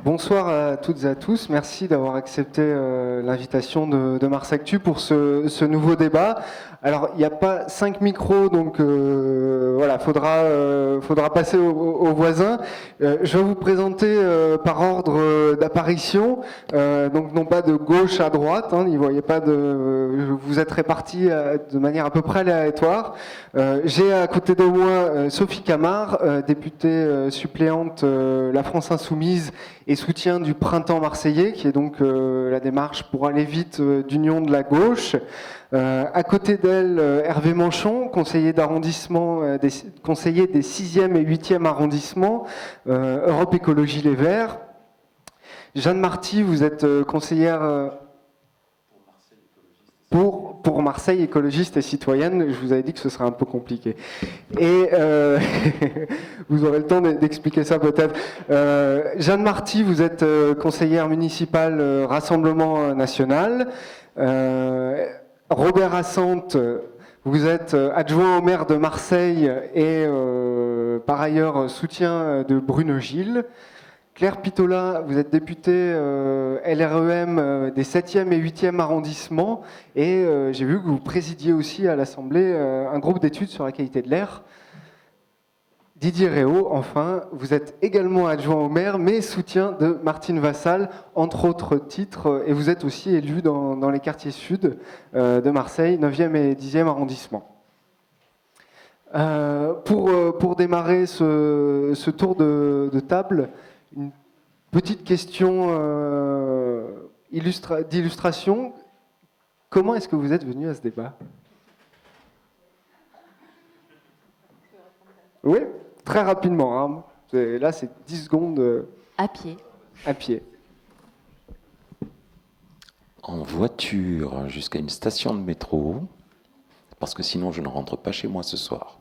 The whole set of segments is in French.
Bonsoir à toutes et à tous. Merci d'avoir accepté l'invitation de Mars Actu pour ce nouveau débat. Alors, il n'y a pas 5 micros, donc voilà, faudra passer aux voisins. Je vais vous présenter par ordre d'apparition, donc non pas de gauche à droite. Hein, voyez pas vous êtes répartis de manière à peu près aléatoire. J'ai à côté de moi Sophie Camard, députée suppléante La France Insoumise et soutien du Printemps Marseillais, qui est donc la démarche pour aller vite d'union de la gauche. À côté d'elle, Hervé Manchon, conseiller d'arrondissement, conseiller des 6e et 8e arrondissements, Europe Écologie Les Verts. Jeanne Marty, vous êtes conseillère pour Marseille écologiste et citoyenne. Je vous avais dit que ce serait un peu compliqué. Et vous aurez le temps d'expliquer ça peut-être. Jeanne Marty, vous êtes conseillère municipale Rassemblement National. Robert Assante, vous êtes adjoint au maire de Marseille et par ailleurs soutien de Bruno Gilles. Claire Pitola, vous êtes députée LREM des 7e et 8e arrondissements et j'ai vu que vous présidiez aussi à l'Assemblée un groupe d'études sur la qualité de l'air. Didier Réau, enfin, vous êtes également adjoint au maire, mais soutien de Martine Vassal, entre autres titres, et vous êtes aussi élu dans les quartiers sud de Marseille, 9e et 10e arrondissement. Pour démarrer ce tour de table, une petite question d'illustration. Comment est-ce que vous êtes venu à ce débat ? Oui ? Très rapidement, hein. Là c'est 10 secondes. À pied. À pied. En voiture jusqu'à une station de métro, parce que sinon je ne rentre pas chez moi ce soir.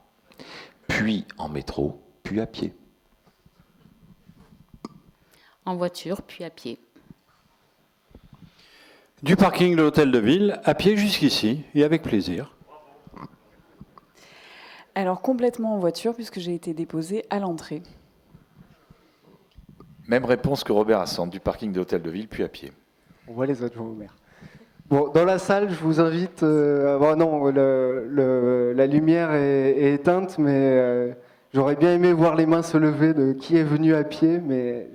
Puis en métro, puis à pied. En voiture, puis à pied. Du parking de l'hôtel de ville, à pied jusqu'ici, et avec plaisir. Alors complètement en voiture, puisque j'ai été déposée à l'entrée. Même réponse que Robert Assante, du parking de l'hôtel de ville, puis à pied. On voit les adjoints au maire. Bon, dans la salle, je vous invite... non, la lumière est éteinte, mais j'aurais bien aimé voir les mains se lever de qui est venu à pied, mais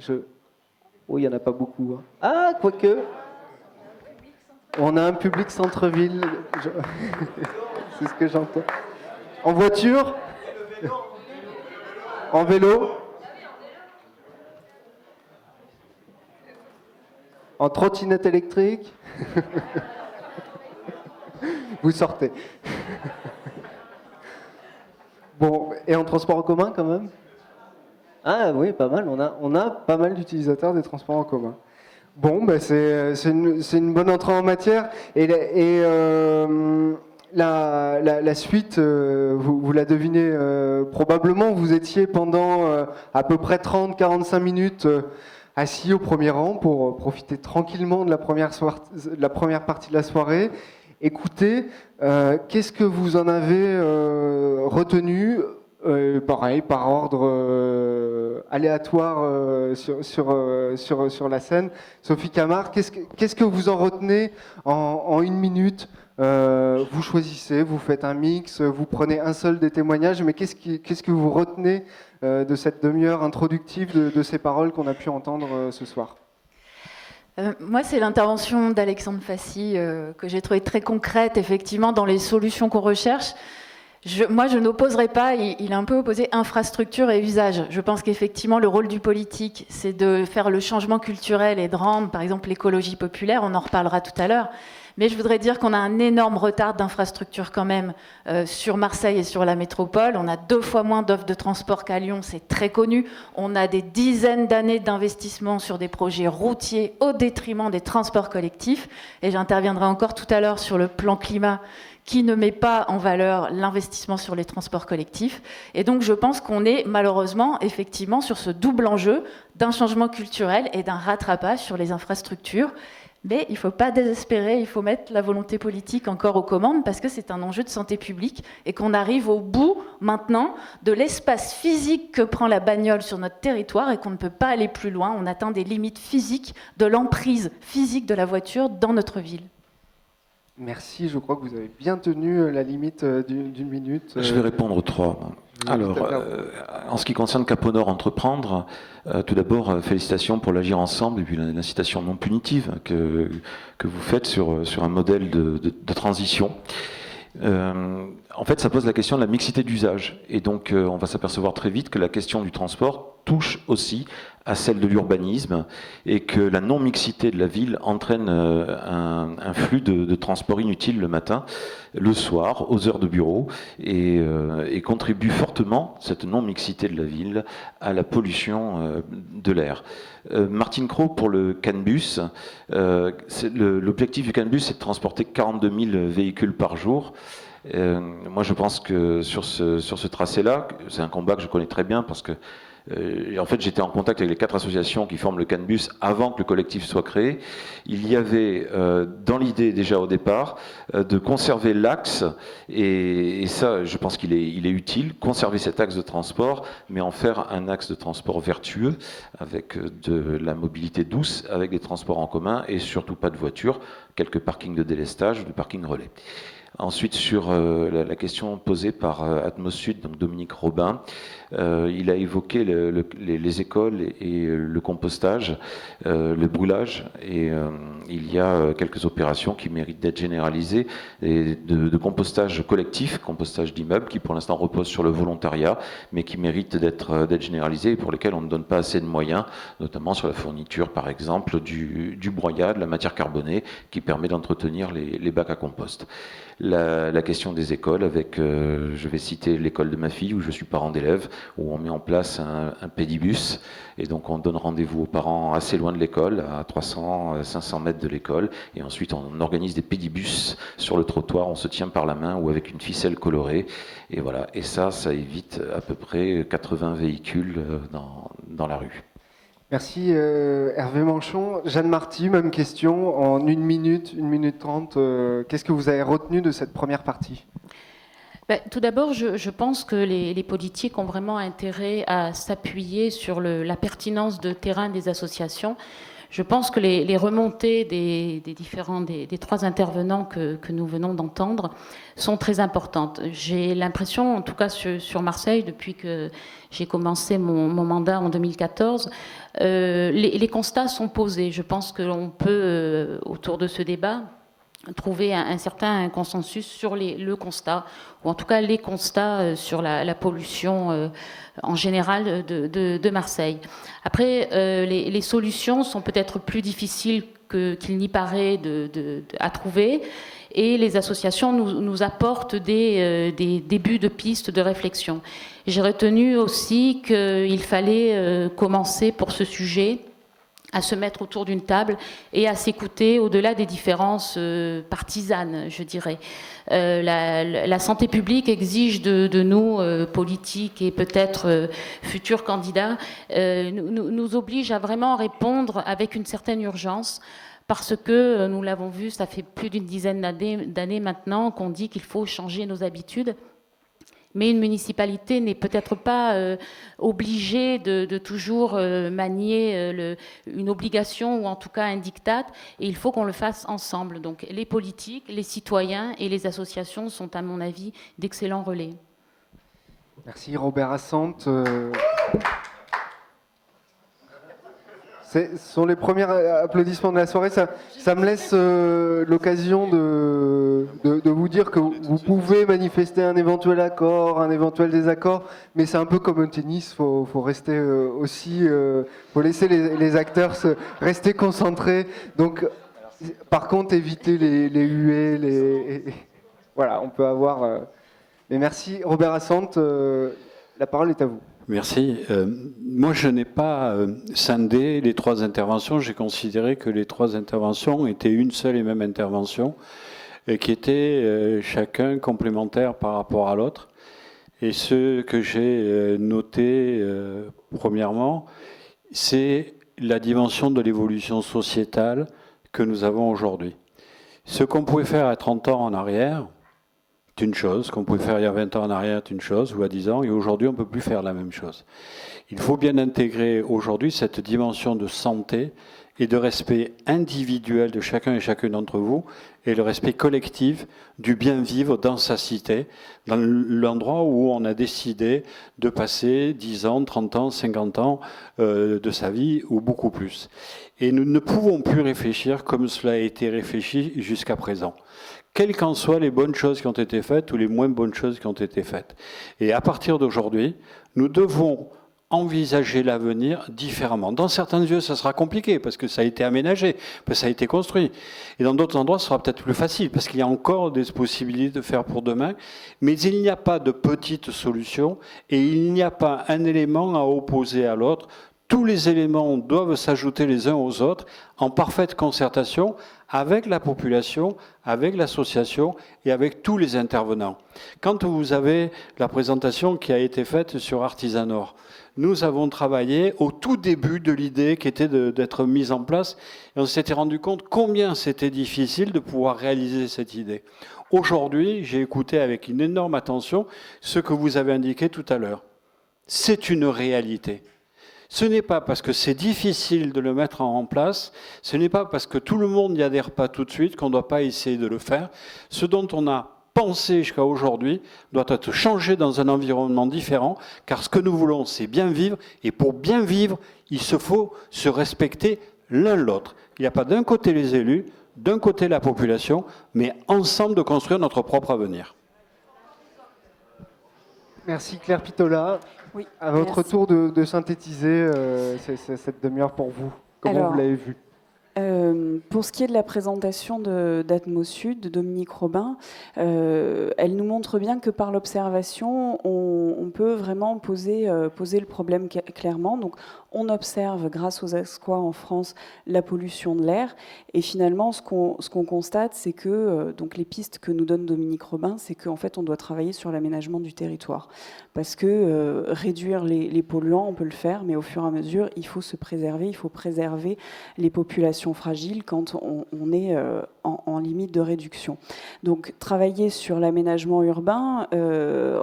oh, il n'y en a pas beaucoup. Hein. Ah, quoique... On a un public centre-ville. C'est ce que j'entends. En voiture ? En vélo ? En trottinette électrique ? Vous sortez. Bon, et en transport en commun quand même ? Ah oui, pas mal. On a pas mal d'utilisateurs des transports en commun. Bon, ben c'est une bonne entrée en matière. La suite, vous la devinez probablement, vous étiez pendant à peu près 30-45 minutes assis au premier rang pour profiter tranquillement de la première partie de la soirée. Écoutez, qu'est-ce que vous en avez retenu ? Pareil, par ordre aléatoire sur la scène. Sophie Camard, qu'est-ce que vous en retenez en une minute ? Vous choisissez, vous faites un mix, vous prenez un seul des témoignages, mais qu'est-ce que vous retenez de cette demi-heure introductive de ces paroles qu'on a pu entendre ce soir ? Moi, c'est l'intervention d'Alexandre Fassi que j'ai trouvée très concrète, effectivement, dans les solutions qu'on recherche. Moi, je n'opposerai pas, il a un peu opposé infrastructure et usage. Je pense qu'effectivement, le rôle du politique, c'est de faire le changement culturel et de rendre, par exemple, l'écologie populaire, on en reparlera tout à l'heure. Mais je voudrais dire qu'on a un énorme retard d'infrastructure quand même sur Marseille et sur la métropole. On a 2 fois moins d'offres de transport qu'à Lyon, c'est très connu. On a des dizaines d'années d'investissement sur des projets routiers au détriment des transports collectifs. Et j'interviendrai encore tout à l'heure sur le plan climat qui ne met pas en valeur l'investissement sur les transports collectifs. Et donc je pense qu'on est malheureusement effectivement sur ce double enjeu d'un changement culturel et d'un rattrapage sur les infrastructures. Mais il ne faut pas désespérer, il faut mettre la volonté politique encore aux commandes parce que c'est un enjeu de santé publique et qu'on arrive au bout maintenant de l'espace physique que prend la bagnole sur notre territoire et qu'on ne peut pas aller plus loin. On atteint des limites physiques de l'emprise physique de la voiture dans notre ville. Merci, je crois que vous avez bien tenu la limite d'une minute. Je vais répondre aux 3. Alors, en ce qui concerne Cap-au-Nord Entreprendre, tout d'abord, félicitations pour l'Agir Ensemble et puis l'incitation non punitive que vous faites sur un modèle de transition. En fait, ça pose la question de la mixité d'usage. Et donc, on va s'apercevoir très vite que la question du transport touche aussi à celle de l'urbanisme et que la non-mixité de la ville entraîne un flux de transport inutile le matin, le soir, aux heures de bureau et contribue fortement, cette non-mixité de la ville, à la pollution de l'air. Martine Cros, pour le CANBUS, l'objectif du CANBUS, c'est de transporter 42 000 véhicules par jour. Moi, je pense que sur ce tracé-là, c'est un combat que je connais très bien parce que en fait, j'étais en contact avec les 4 associations qui forment le CANBUS avant que le collectif soit créé. Il y avait dans l'idée déjà au départ de conserver l'axe, et ça, je pense qu'il est utile, conserver cet axe de transport, mais en faire un axe de transport vertueux, avec de la mobilité douce, avec des transports en commun, et surtout pas de voitures, quelques parkings de délestage ou de parkings relais. Ensuite, sur la question posée par Atmos Sud, donc Dominique Robin, il a évoqué les écoles et le compostage, le brûlage, et il y a quelques opérations qui méritent d'être généralisées, et de compostage collectif, compostage d'immeubles, qui pour l'instant reposent sur le volontariat, mais qui méritent d'être généralisées et pour lesquelles on ne donne pas assez de moyens, notamment sur la fourniture, par exemple, du broyat, de la matière carbonée, qui permet d'entretenir les bacs à compost. La question des écoles, avec, je vais citer l'école de ma fille, où je suis parent d'élèves, où on met en place un pédibus, et donc on donne rendez-vous aux parents assez loin de l'école, à 300-500 mètres de l'école, et ensuite on organise des pédibus sur le trottoir, on se tient par la main ou avec une ficelle colorée, et voilà. Et ça évite à peu près 80 véhicules dans la rue. Merci Hervé Manchon. Jeanne Marty, même question, en 1 minute 30. Qu'est-ce que vous avez retenu de cette première partie ? Tout d'abord, je pense que les politiques ont vraiment intérêt à s'appuyer sur la pertinence de terrain des associations. Je pense que les remontées des 3 intervenants que nous venons d'entendre sont très importantes. J'ai l'impression, en tout cas sur Marseille, depuis que j'ai commencé mon mandat en 2014, les constats sont posés. Je pense que l'on peut, autour de ce débat, trouver un certain consensus sur le constat, ou en tout cas les constats sur la pollution en général de Marseille. Après, les solutions sont peut-être plus difficiles qu'il n'y paraît à trouver, et les associations nous apportent des débuts de pistes de réflexion. J'ai retenu aussi qu'il fallait commencer pour ce sujet à se mettre autour d'une table et à s'écouter au-delà des différences partisanes, je dirais. La santé publique exige de nous, politiques et peut-être futurs candidats, nous oblige à vraiment répondre avec une certaine urgence, parce que, nous l'avons vu, ça fait plus d'une dizaine d'années maintenant qu'on dit qu'il faut changer nos habitudes. Mais une municipalité n'est peut-être pas obligée de toujours manier une obligation ou en tout cas un diktat, et il faut qu'on le fasse ensemble. Donc les politiques, les citoyens et les associations sont, à mon avis, d'excellents relais. Merci Robert Assante. Ce sont les premiers applaudissements de la soirée. Ça me laisse l'occasion de vous dire que vous pouvez manifester un éventuel accord, un éventuel désaccord, mais c'est un peu comme au tennis, faut rester aussi, faut laisser les acteurs rester concentrés. Donc, par contre, éviter les huées, voilà, on peut avoir. Mais merci Robert Assante. La parole est à vous. Merci. Moi, je n'ai pas scindé les 3 interventions. J'ai considéré que les 3 interventions étaient une seule et même intervention, et qui étaient chacun complémentaires par rapport à l'autre. Et ce que j'ai noté, premièrement, c'est la dimension de l'évolution sociétale que nous avons aujourd'hui. Ce qu'on pouvait faire à 30 ans en arrière, c'est une chose. Ce qu'on pouvait faire il y a 20 ans en arrière, c'est une chose, ou à 10 ans, et aujourd'hui, on ne peut plus faire la même chose. Il faut bien intégrer aujourd'hui cette dimension de santé et de respect individuel de chacun et chacune d'entre vous, et le respect collectif du bien vivre dans sa cité, dans l'endroit où on a décidé de passer 10 ans, 30 ans, 50 ans de sa vie, ou beaucoup plus. Et nous ne pouvons plus réfléchir comme cela a été réfléchi jusqu'à présent, quelles qu'en soient les bonnes choses qui ont été faites ou les moins bonnes choses qui ont été faites. Et à partir d'aujourd'hui, nous devons envisager l'avenir différemment. Dans certains lieux, ça sera compliqué parce que ça a été aménagé, parce que ça a été construit. Et dans d'autres endroits, ce sera peut-être plus facile parce qu'il y a encore des possibilités de faire pour demain. Mais il n'y a pas de petite solution et il n'y a pas un élément à opposer à l'autre. Tous les éléments doivent s'ajouter les uns aux autres en parfaite concertation avec la population, avec l'association et avec tous les intervenants. Quand vous avez la présentation qui a été faite sur Artisanor, nous avons travaillé au tout début de l'idée qui était d'être mise en place et on s'était rendu compte combien c'était difficile de pouvoir réaliser cette idée. Aujourd'hui, j'ai écouté avec une énorme attention ce que vous avez indiqué tout à l'heure. C'est une réalité. Ce n'est pas parce que c'est difficile de le mettre en place, ce n'est pas parce que tout le monde n'y adhère pas tout de suite qu'on ne doit pas essayer de le faire. Ce dont on a pensé jusqu'à aujourd'hui doit être changé dans un environnement différent, car ce que nous voulons, c'est bien vivre, et pour bien vivre, il se faut se respecter l'un l'autre. Il n'y a pas d'un côté les élus, d'un côté la population, mais ensemble de construire notre propre avenir. Merci Claire Pitola. Oui, à votre merci. tour de synthétiser cette demi-heure pour vous. Comment Alors, vous l'avez vu? Pour ce qui est de la présentation d'Atmosud, de Dominique Robin, elle nous montre bien que par l'observation, on peut vraiment poser le problème clairement. Donc, on observe, grâce aux ASQUA en France, la pollution de l'air. Et finalement, ce qu'on constate, c'est que donc les pistes que nous donne Dominique Robin, c'est qu'en fait, on doit travailler sur l'aménagement du territoire. Parce que réduire les polluants, on peut le faire, mais au fur et à mesure, il faut se préserver, il faut préserver les populations fragiles quand on est en limite de réduction. Donc, travailler sur l'aménagement urbain,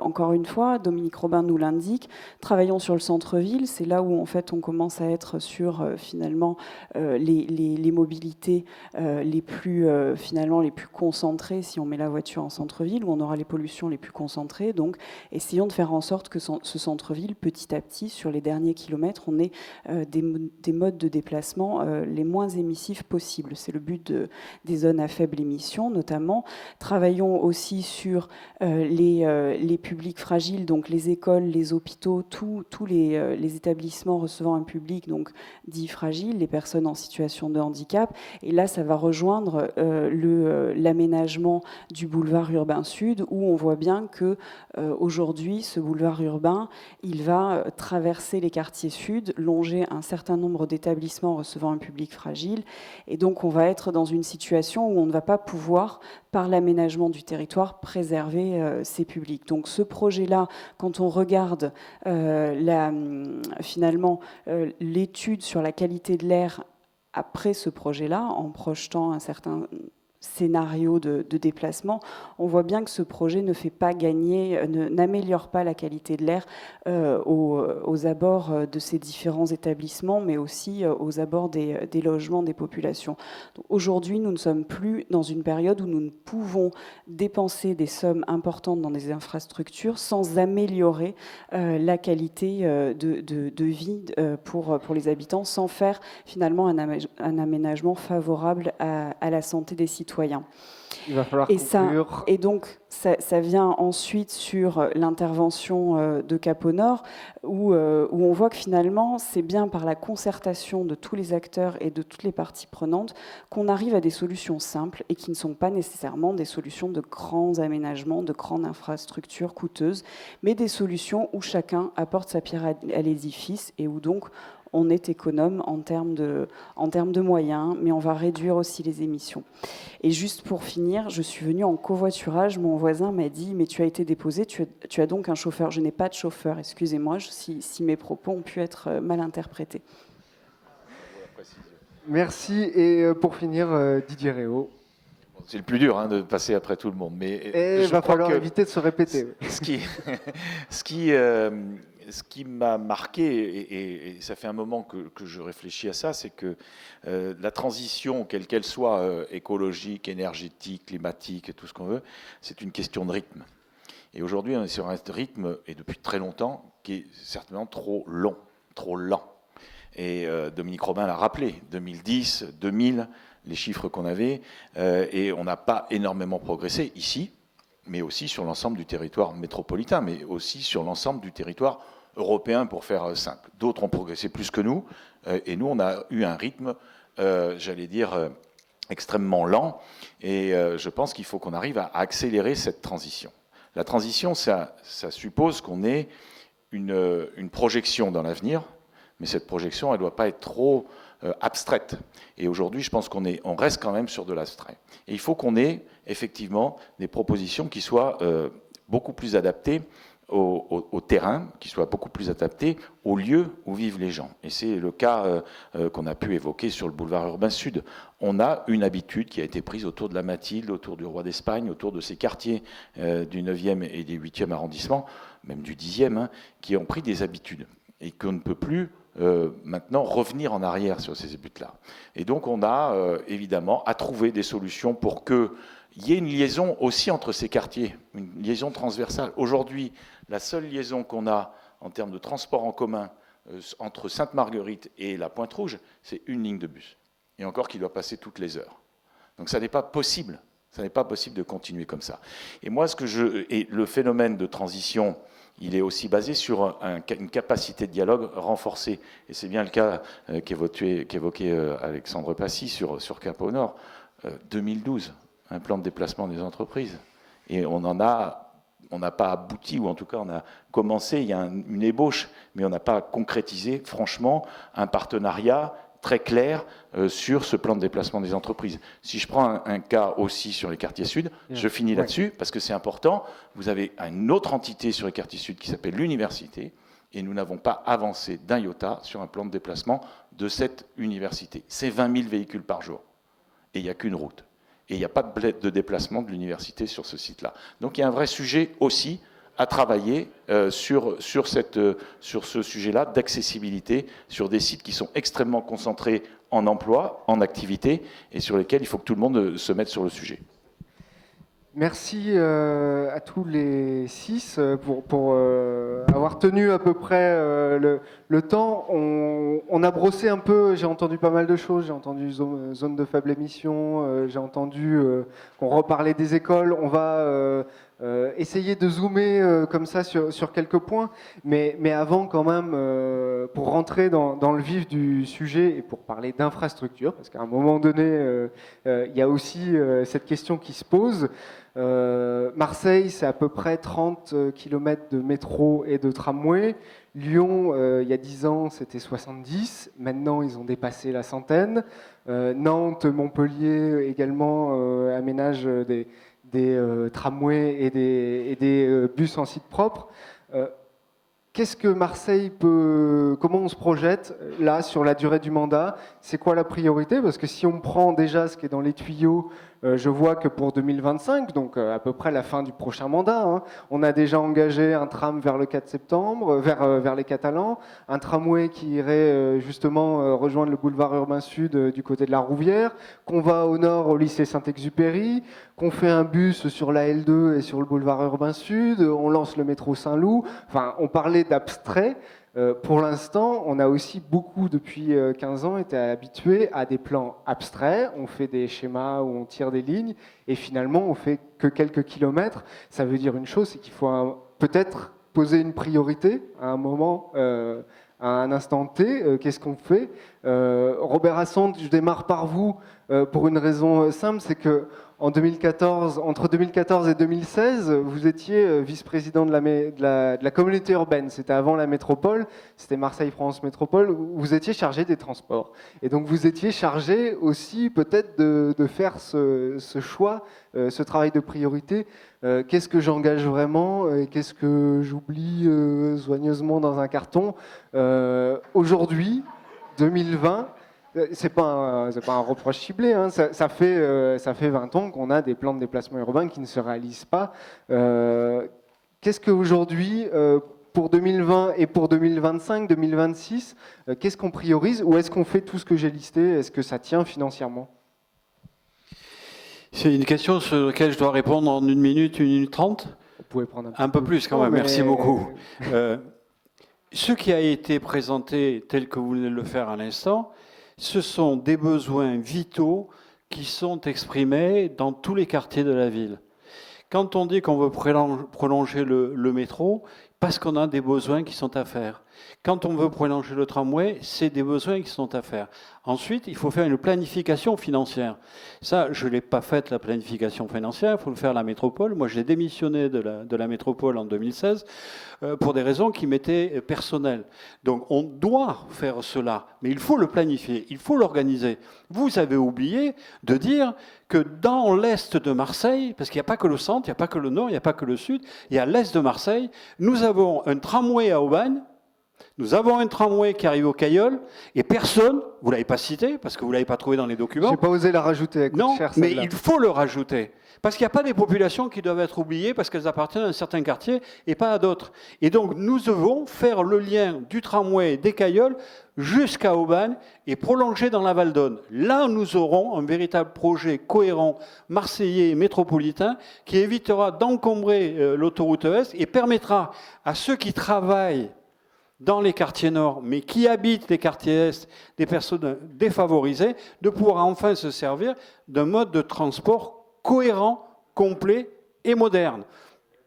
encore une fois, Dominique Robin nous l'indique, travaillons sur le centre-ville, c'est là où en fait on commence à être sur finalement les mobilités les plus concentrées si on met la voiture en centre-ville, où on aura les pollutions les plus concentrées. Donc, essayons de faire en sorte que ce centre-ville, petit à petit, sur les derniers kilomètres, on ait des modes de déplacement les moins émissifs possibles. C'est le but des zones à faible émission, notamment. Travaillons aussi sur les publics fragiles, donc les écoles, les hôpitaux, tous les établissements recevant un public donc dit fragile, les personnes en situation de handicap. Et là, ça va rejoindre l'aménagement du boulevard urbain sud, où on voit bien que aujourd'hui, ce boulevard urbain, il va traverser les quartiers sud, longer un certain nombre d'établissements recevant un public fragile. Et donc, on va être dans une situation où on ne va pas pouvoir, par l'aménagement du territoire, préserver ces publics. Donc, ce projet-là, quand on regarde finalement l'étude sur la qualité de l'air après ce projet-là, en projetant un certain scénario de déplacement, on voit bien que ce projet ne fait pas gagner, n'améliore pas la qualité de l'air aux abords de ces différents établissements, mais aussi aux abords des logements des populations. Aujourd'hui, nous ne sommes plus dans une période où nous ne pouvons dépenser des sommes importantes dans des infrastructures sans améliorer la qualité de vie pour les habitants, sans faire finalement un aménagement favorable à la santé des citoyens. Il va falloir conclure. Et donc, ça vient ensuite sur l'intervention de Cap au Nord, où on voit que finalement, c'est bien par la concertation de tous les acteurs et de toutes les parties prenantes qu'on arrive à des solutions simples et qui ne sont pas nécessairement des solutions de grands aménagements, de grandes infrastructures coûteuses, mais des solutions où chacun apporte sa pierre à l'édifice et où donc on est économe en termes de moyens, mais on va réduire aussi les émissions. Et juste pour finir, je suis venue en covoiturage. Mon voisin m'a dit « Mais tu as été déposé, tu as donc un chauffeur ». Je n'ai pas de chauffeur, excusez-moi, si mes propos ont pu être mal interprétés. précision. Merci. Et pour finir, Didier Réau. C'est le plus dur hein, de passer après tout le monde. Mais Et il va falloir éviter de se répéter. Ce qui m'a marqué, et ça fait un moment que je réfléchis à ça, c'est que la transition, quelle qu'elle soit, écologique, énergétique, climatique, et tout ce qu'on veut, c'est une question de rythme. Et aujourd'hui, on est sur un rythme, et depuis très longtemps, qui est certainement trop long, trop lent. Et Dominique Robin l'a rappelé, 2010, 2000, les chiffres qu'on avait, et on n'a pas énormément progressé ici, mais aussi sur l'ensemble du territoire métropolitain, mais aussi sur l'ensemble du territoire européen, pour faire simple. D'autres ont progressé plus que nous, et nous, on a eu un rythme, j'allais dire, extrêmement lent, et je pense qu'il faut qu'on arrive à accélérer cette transition. La transition, ça suppose qu'on ait une projection dans l'avenir, mais cette projection, elle ne doit pas être trop abstraite. Et aujourd'hui, je pense qu'on reste quand même sur de l'abstrait. Et il faut qu'on ait effectivement des propositions qui soient beaucoup plus adaptées au terrain, qui soient beaucoup plus adaptées au lieu où vivent les gens. Et c'est le cas qu'on a pu évoquer sur le boulevard Urbain Sud. On a une habitude qui a été prise autour de la Mathilde, autour du Roi d'Espagne, autour de ces quartiers du 9e et du 8e arrondissement, même du 10e, hein, qui ont pris des habitudes et qu'on ne peut plus maintenant revenir en arrière sur ces buts-là. Et donc on a évidemment à trouver des solutions pour qu'il y ait une liaison aussi entre ces quartiers, une liaison transversale. Aujourd'hui, la seule liaison qu'on a en termes de transport en commun entre Sainte-Marguerite et la Pointe-Rouge, c'est une ligne de bus. Et encore qui doit passer toutes les heures. Donc ça n'est pas possible. Ça n'est pas possible de continuer comme ça. Et moi, et le phénomène de transition, il est aussi basé sur une capacité de dialogue renforcée. Et c'est bien le cas qu'évoquait Alexandre Passy sur Cap au Nord. 2012, un plan de déplacement des entreprises. Et on n'a pas abouti, ou en tout cas on a commencé, il y a une ébauche, mais on n'a pas concrétisé, franchement, un partenariat très clair sur ce plan de déplacement des entreprises. Si je prends un cas aussi sur les quartiers sud, je finis là-dessus, parce que c'est important. Vous avez une autre entité sur les quartiers sud qui s'appelle l'université, et nous n'avons pas avancé d'un iota sur un plan de déplacement de cette université. C'est 20 000 véhicules par jour, et il n'y a qu'une route. Et il n'y a pas de déplacement de l'université sur ce site-là. Donc il y a un vrai sujet aussi à travailler sur ce sujet-là d'accessibilité, sur des sites qui sont extrêmement concentrés en emploi, en activité, et sur lesquels il faut que tout le monde se mette sur le sujet. Merci à tous les 6 pour avoir tenu à peu près le temps. On a brossé un peu, j'ai entendu pas mal de choses, j'ai entendu zone de faible émission, j'ai entendu qu'on reparlait des écoles. On va essayer de zoomer comme ça sur quelques points, mais avant quand même, pour rentrer dans le vif du sujet et pour parler d'infrastructure, parce qu'à un moment donné, il y a aussi cette question qui se pose. Marseille, c'est à peu près 30 km de métro et de tramway. Lyon, il y a 10 ans, c'était 70. Maintenant, ils ont dépassé la centaine. Nantes, Montpellier également aménagent des tramways et des bus en site propre. Qu'est-ce que Marseille comment on se projette là sur la durée du mandat? C'est quoi la priorité? Parce que si on prend déjà ce qui est dans les tuyaux, je vois que pour 2025, donc à peu près la fin du prochain mandat, hein, on a déjà engagé un tram vers le 4 septembre, vers les Catalans, un tramway qui irait justement rejoindre le boulevard Urbain Sud du côté de la Rouvière, qu'on va au nord au lycée Saint-Exupéry, qu'on fait un bus sur la L2 et sur le boulevard Urbain Sud, on lance le métro Saint-Loup. Enfin, on parlait d'abstrait. Pour l'instant, on a aussi beaucoup, depuis 15 ans, été habitués à des plans abstraits. On fait des schémas où on tire des lignes et finalement, on fait que quelques kilomètres. Ça veut dire une chose, c'est qu'il faut peut-être poser une priorité à un moment, à un instant T. Qu'est-ce qu'on fait? Robert Assand, je démarre par vous pour une raison simple, c'est que entre 2014 et 2016, vous étiez vice-président de la communauté urbaine. C'était avant la métropole, c'était Marseille-France Métropole. Vous étiez chargé des transports. Et donc vous étiez chargé aussi peut-être de faire ce choix, ce travail de priorité. Qu'est-ce que j'engage vraiment et qu'est-ce que j'oublie soigneusement dans un carton? Aujourd'hui, 2020, C'est pas un reproche ciblé, hein. Ça fait 20 ans qu'on a des plans de déplacement urbain qui ne se réalisent pas. Qu'est-ce qu'aujourd'hui, pour 2020 et pour 2025, 2026, qu'est-ce qu'on priorise? Ou est-ce qu'on fait tout ce que j'ai listé? Est-ce que ça tient financièrement? C'est une question sur laquelle je dois répondre en 1 minute, 1 minute 30. Vous pouvez prendre un peu plus quand même, merci beaucoup. Ce qui a été présenté tel que vous venez de le faire à l'instant, ce sont des besoins vitaux qui sont exprimés dans tous les quartiers de la ville. Quand on dit qu'on veut prolonger le métro, parce qu'on a des besoins qui sont à faire. Quand on veut prolonger le tramway, c'est des besoins qui sont à faire. Ensuite, il faut faire une planification financière. Ça, je ne l'ai pas faite, la planification financière, il faut le faire à la métropole. Moi, j'ai démissionné de la métropole en 2016 pour des raisons qui m'étaient personnelles. Donc, on doit faire cela, mais il faut le planifier, il faut l'organiser. Vous avez oublié de dire que dans l'est de Marseille, parce qu'il n'y a pas que le centre, il n'y a pas que le nord, il n'y a pas que le sud, il y a l'est de Marseille, nous avons un tramway à Aubagne, nous avons un tramway qui arrive au Cailleul, et personne, vous ne l'avez pas cité, parce que vous ne l'avez pas trouvé dans les documents. Je n'ai pas osé la rajouter. Non, mais il faut le rajouter. Parce qu'il n'y a pas des populations qui doivent être oubliées parce qu'elles appartiennent à un certain quartier et pas à d'autres. Et donc, nous devons faire le lien du tramway des Cailleuls jusqu'à Aubagne et prolonger dans la Val d'Aune. Là, nous aurons un véritable projet cohérent marseillais et métropolitain qui évitera d'encombrer l'autoroute Est et permettra à ceux qui travaillent dans les quartiers nord, mais qui habitent les quartiers est, des personnes défavorisées, de pouvoir enfin se servir d'un mode de transport cohérent, complet et moderne.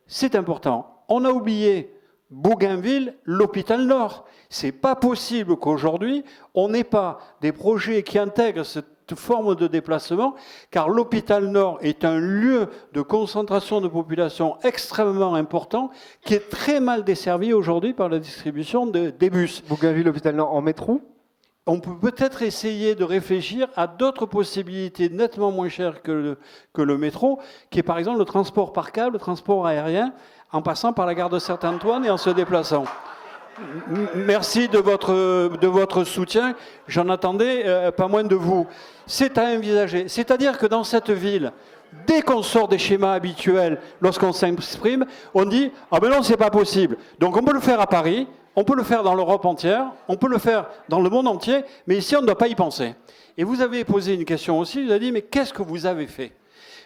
C'est important. On a oublié Bougainville, l'hôpital Nord. C'est pas possible qu'aujourd'hui, on n'ait pas des projets qui intègrent cette forme de déplacement, car l'hôpital Nord est un lieu de concentration de population extrêmement important, qui est très mal desservi aujourd'hui par la distribution des bus. Bougainville, l'hôpital Nord en métro? On peut peut-être essayer de réfléchir à d'autres possibilités nettement moins chères que le métro, qui est par exemple le transport par câble, le transport aérien, en passant par la gare de Saint-Antoine et en se déplaçant. Merci de votre soutien. J'en attendais pas moins de vous. C'est à envisager. C'est-à-dire que dans cette ville, dès qu'on sort des schémas habituels, lorsqu'on s'exprime, on dit « Ah ben non, c'est pas possible ». Donc on peut le faire à Paris, on peut le faire dans l'Europe entière, on peut le faire dans le monde entier, mais ici on ne doit pas y penser. Et vous avez posé une question aussi, vous avez dit « Mais qu'est-ce que vous avez fait ?»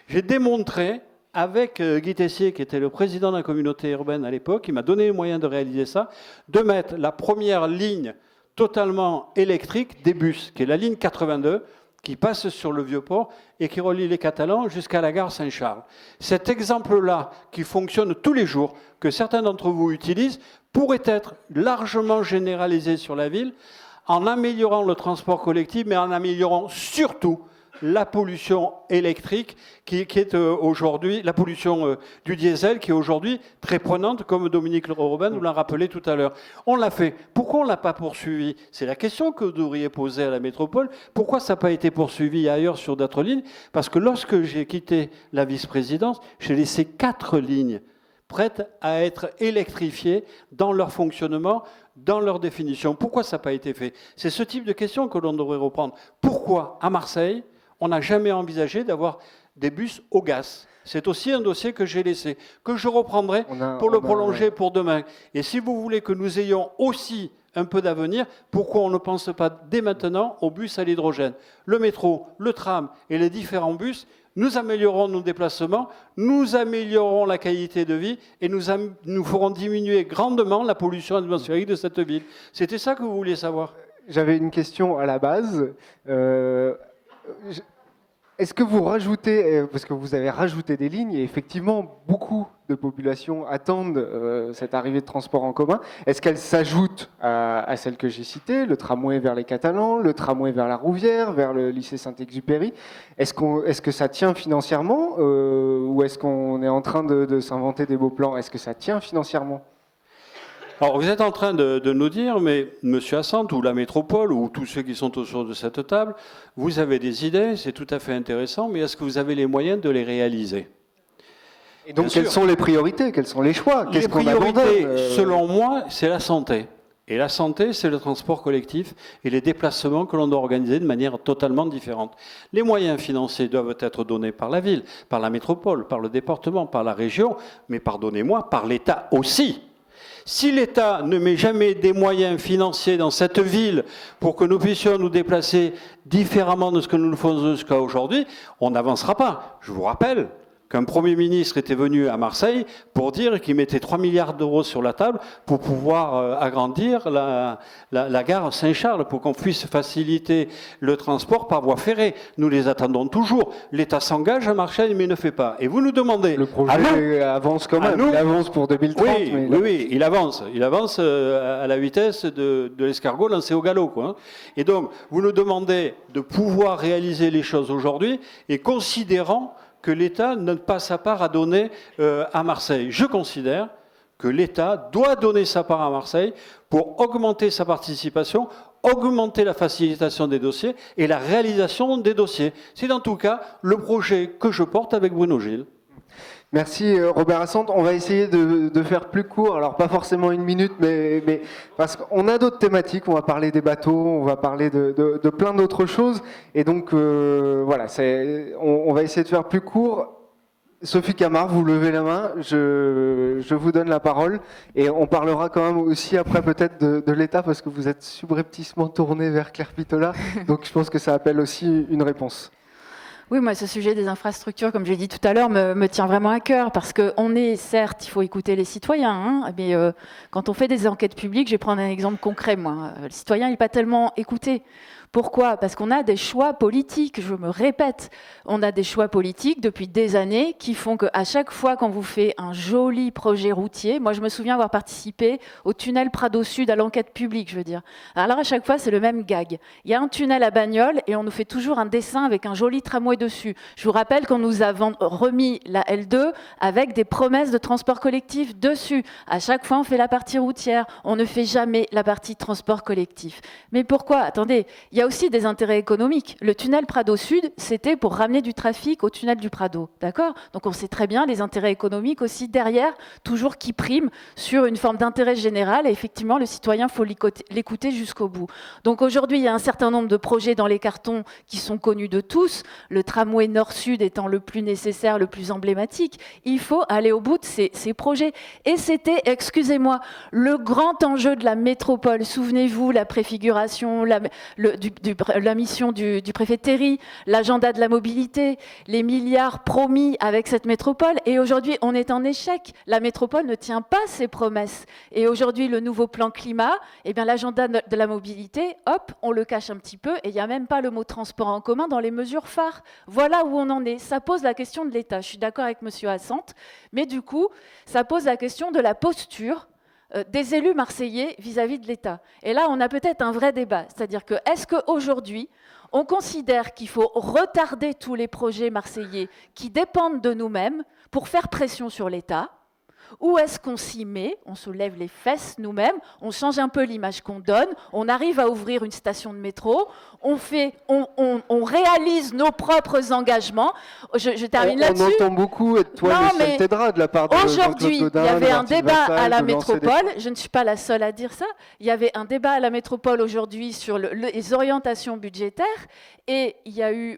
J'ai démontré avec Guy Tessier, qui était le président de la communauté urbaine à l'époque, qui m'a donné les moyens de réaliser ça, de mettre la première ligne totalement électrique des bus, qui est la ligne 82, qui passe sur le Vieux-Port et qui relie les Catalans jusqu'à la gare Saint-Charles. Cet exemple-là, qui fonctionne tous les jours, que certains d'entre vous utilisent, pourrait être largement généralisé sur la ville en améliorant le transport collectif, mais en améliorant surtout la pollution électrique qui est aujourd'hui, la pollution du diesel qui est aujourd'hui très prenante, comme Dominique Robin nous l'a rappelé tout à l'heure. On l'a fait. Pourquoi on ne l'a pas poursuivi? C'est la question que vous devriez poser à la métropole. Pourquoi ça n'a pas été poursuivi ailleurs sur d'autres lignes? Parce que lorsque j'ai quitté la vice-présidence, j'ai laissé 4 lignes prêtes à être électrifiées dans leur fonctionnement, dans leur définition. Pourquoi ça n'a pas été fait? C'est ce type de question que l'on devrait reprendre. Pourquoi, à Marseille, on n'a jamais envisagé d'avoir des bus au gaz? C'est aussi un dossier que j'ai laissé, que je reprendrai pour le prolonger pour demain. Et si vous voulez que nous ayons aussi un peu d'avenir, pourquoi on ne pense pas dès maintenant aux bus à l'hydrogène? Le métro, le tram et les différents bus, nous améliorerons nos déplacements, nous améliorerons la qualité de vie et nous ferons diminuer grandement la pollution atmosphérique de cette ville. C'était ça que vous vouliez savoir? J'avais une question à la base. Est-ce que vous rajoutez, parce que vous avez rajouté des lignes, et effectivement, beaucoup de populations attendent cette arrivée de transport en commun. Est-ce qu'elles s'ajoutent à celles que j'ai citées, le tramway vers les Catalans, le tramway vers la Rouvière, vers le lycée Saint-Exupéry? Est-ce que ça tient financièrement ou est-ce qu'on est en train de s'inventer des beaux plans? Est-ce que ça tient financièrement? Alors, vous êtes en train de nous dire, mais Monsieur Assante, ou la métropole, ou tous ceux qui sont autour de cette table, vous avez des idées, c'est tout à fait intéressant, mais est-ce que vous avez les moyens de les réaliser? Et donc, quelles sont les priorités? Quels sont les choix? Les priorités, selon moi, c'est la santé. Et la santé, c'est le transport collectif et les déplacements que l'on doit organiser de manière totalement différente. Les moyens financiers doivent être donnés par la ville, par la métropole, par le département, par la région, mais pardonnez-moi, par l'État aussi. Si l'État ne met jamais des moyens financiers dans cette ville pour que nous puissions nous déplacer différemment de ce que nous le faisons jusqu'à aujourd'hui, on n'avancera pas. Je vous rappelle qu'un Premier ministre était venu à Marseille pour dire qu'il mettait 3 milliards d'euros sur la table pour pouvoir agrandir la gare Saint-Charles, pour qu'on puisse faciliter le transport par voie ferrée. Nous les attendons toujours. L'État s'engage à Marseille, mais ne fait pas. Et vous nous demandez... Le projet avance quand même, il avance pour 2030. Oui, il avance. Il avance à la vitesse de l'escargot lancé au galop, quoi. Et donc, vous nous demandez de pouvoir réaliser les choses aujourd'hui et considérant que l'État n'a pas sa part à donner à Marseille. Je considère que l'État doit donner sa part à Marseille pour augmenter sa participation, augmenter la facilitation des dossiers et la réalisation des dossiers. C'est en tout cas le projet que je porte avec Bruno Gilles. Merci Robert Assante. On va essayer de faire plus court, alors pas forcément 1 minute, mais parce qu'on a d'autres thématiques, on va parler des bateaux, on va parler de plein d'autres choses, et donc voilà, on va essayer de faire plus court. Sophie Camard, vous levez la main, je vous donne la parole, et on parlera quand même aussi après peut-être de l'État, parce que vous êtes subrepticement tourné vers Claire Pitollat, donc je pense que ça appelle aussi une réponse. Oui, moi, ce sujet des infrastructures, comme j'ai dit tout à l'heure, me tient vraiment à cœur, parce qu'on est, certes, il faut écouter les citoyens, hein, mais quand on fait des enquêtes publiques, je vais prendre un exemple concret, moi. Le citoyen n'est pas tellement écouté. Pourquoi ? Parce qu'on a des choix politiques, je me répète, on a des choix politiques depuis des années qui font qu'à chaque fois quand vous faites un joli projet routier, moi je me souviens avoir participé au tunnel Prado Sud à l'enquête publique, je veux dire. Alors à chaque fois c'est le même gag. Il y a un tunnel à bagnole et on nous fait toujours un dessin avec un joli tramway dessus. Je vous rappelle qu'on nous a remis la L2 avec des promesses de transport collectif dessus. À chaque fois on fait la partie routière, on ne fait jamais la partie transport collectif. Mais pourquoi ? Attendez, il y a aussi des intérêts économiques. Le tunnel Prado Sud, c'était pour ramener du trafic au tunnel du Prado, d'accord ? Donc on sait très bien les intérêts économiques aussi derrière, toujours qui priment sur une forme d'intérêt général. Et effectivement, le citoyen, il faut l'écouter jusqu'au bout. Donc aujourd'hui, il y a un certain nombre de projets dans les cartons qui sont connus de tous, le tramway nord-sud étant le plus nécessaire, le plus emblématique. Il faut aller au bout de ces projets. Et c'était, excusez-moi, le grand enjeu de la métropole. Souvenez-vous, la préfiguration, la mission du préfet Théry, l'agenda de la mobilité, les milliards promis avec cette métropole. Et aujourd'hui, on est en échec. La métropole ne tient pas ses promesses. Et aujourd'hui, le nouveau plan climat, eh bien, l'agenda de la mobilité, hop, on le cache un petit peu. Et il n'y a même pas le mot transport en commun dans les mesures phares. Voilà où on en est. Ça pose la question de l'État. Je suis d'accord avec M. Assante. Mais du coup, ça pose la question de la posture des élus marseillais vis-à-vis de l'État. Et là, on a peut-être un vrai débat. C'est-à-dire que, est-ce qu'aujourd'hui, on considère qu'il faut retarder tous les projets marseillais qui dépendent de nous-mêmes pour faire pression sur l'État ? Ou est-ce qu'on s'y met, on se lève les fesses nous-mêmes, on change un peu l'image qu'on donne, on arrive à ouvrir une station de métro, on réalise nos propres engagements. Je termine là-dessus. On entend beaucoup étoile et Teltedra de la part de aujourd'hui, Jean-Claude Gaudin, il y avait un débat Vassal, à la de métropole, je ne suis pas la seule à dire ça, il y avait un débat à la métropole aujourd'hui sur les orientations budgétaires, et il y a eu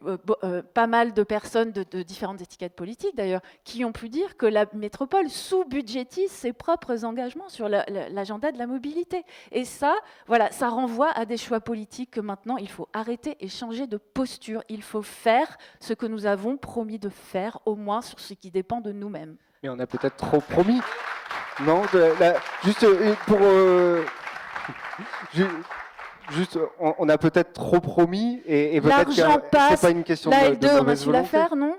pas mal de personnes de différentes étiquettes politiques d'ailleurs, qui ont pu dire que la métropole sous-budgétise ses propres engagements sur l'agenda de la mobilité. Et ça, voilà, ça renvoie à des choix politiques que maintenant il faut arrêter et changer de posture. Il faut faire ce que nous avons promis de faire, au moins sur ce qui dépend de nous-mêmes. Mais on a peut-être trop promis. Non, juste pour... Juste, on a peut-être trop promis et peut-être que c'est pas une question la de L2, on a mauvaise su la volonté. faire, non ?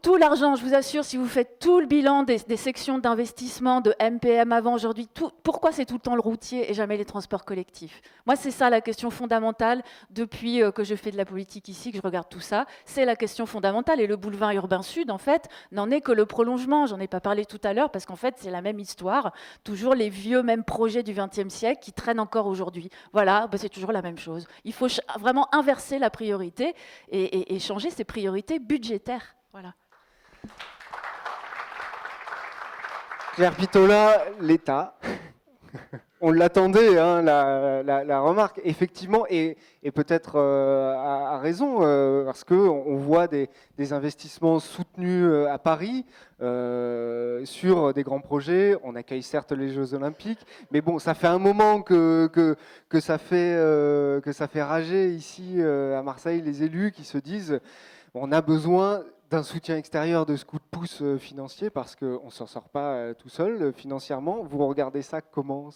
Tout l'argent, je vous assure, si vous faites tout le bilan des sections d'investissement, de MPM avant aujourd'hui, pourquoi c'est tout le temps le routier et jamais les transports collectifs ? Moi, c'est ça la question fondamentale depuis que je fais de la politique ici, que je regarde tout ça. C'est la question fondamentale. Et le boulevard urbain sud, en fait, n'en est que le prolongement. J'en ai pas parlé tout à l'heure parce qu'en fait, c'est la même histoire. Toujours les vieux mêmes projets du XXe siècle qui traînent encore aujourd'hui. Voilà, c'est toujours la même chose. Il faut vraiment inverser la priorité et changer ses priorités budgétaires. Voilà. Claire Pitollat, l'État. On l'attendait, hein, la remarque, effectivement, et peut-être à raison, parce qu'on voit des investissements soutenus à Paris sur des grands projets. On accueille certes les Jeux Olympiques, mais bon, ça fait un moment que ça fait rager ici à Marseille les élus qui se disent on a besoin d'un soutien extérieur, de ce coup de pouce financier, parce qu'on ne s'en sort pas tout seul financièrement. Vous regardez ça comment?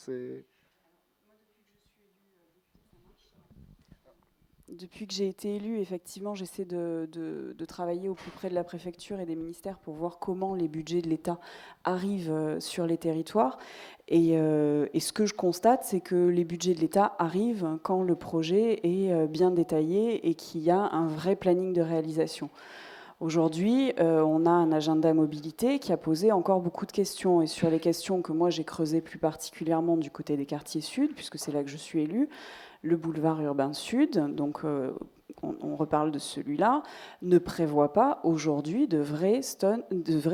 Depuis que j'ai été élue, effectivement, j'essaie de travailler au plus près de la préfecture et des ministères pour voir comment les budgets de l'État arrivent sur les territoires. Et ce que je constate, c'est que les budgets de l'État arrivent quand le projet est bien détaillé et qu'il y a un vrai planning de réalisation. Aujourd'hui, on a un agenda mobilité qui a posé encore beaucoup de questions. Et sur les questions que moi j'ai creusées plus particulièrement du côté des quartiers sud, puisque c'est là que je suis élue, le boulevard urbain sud, donc on reparle de celui-là, ne prévoit pas aujourd'hui de vraies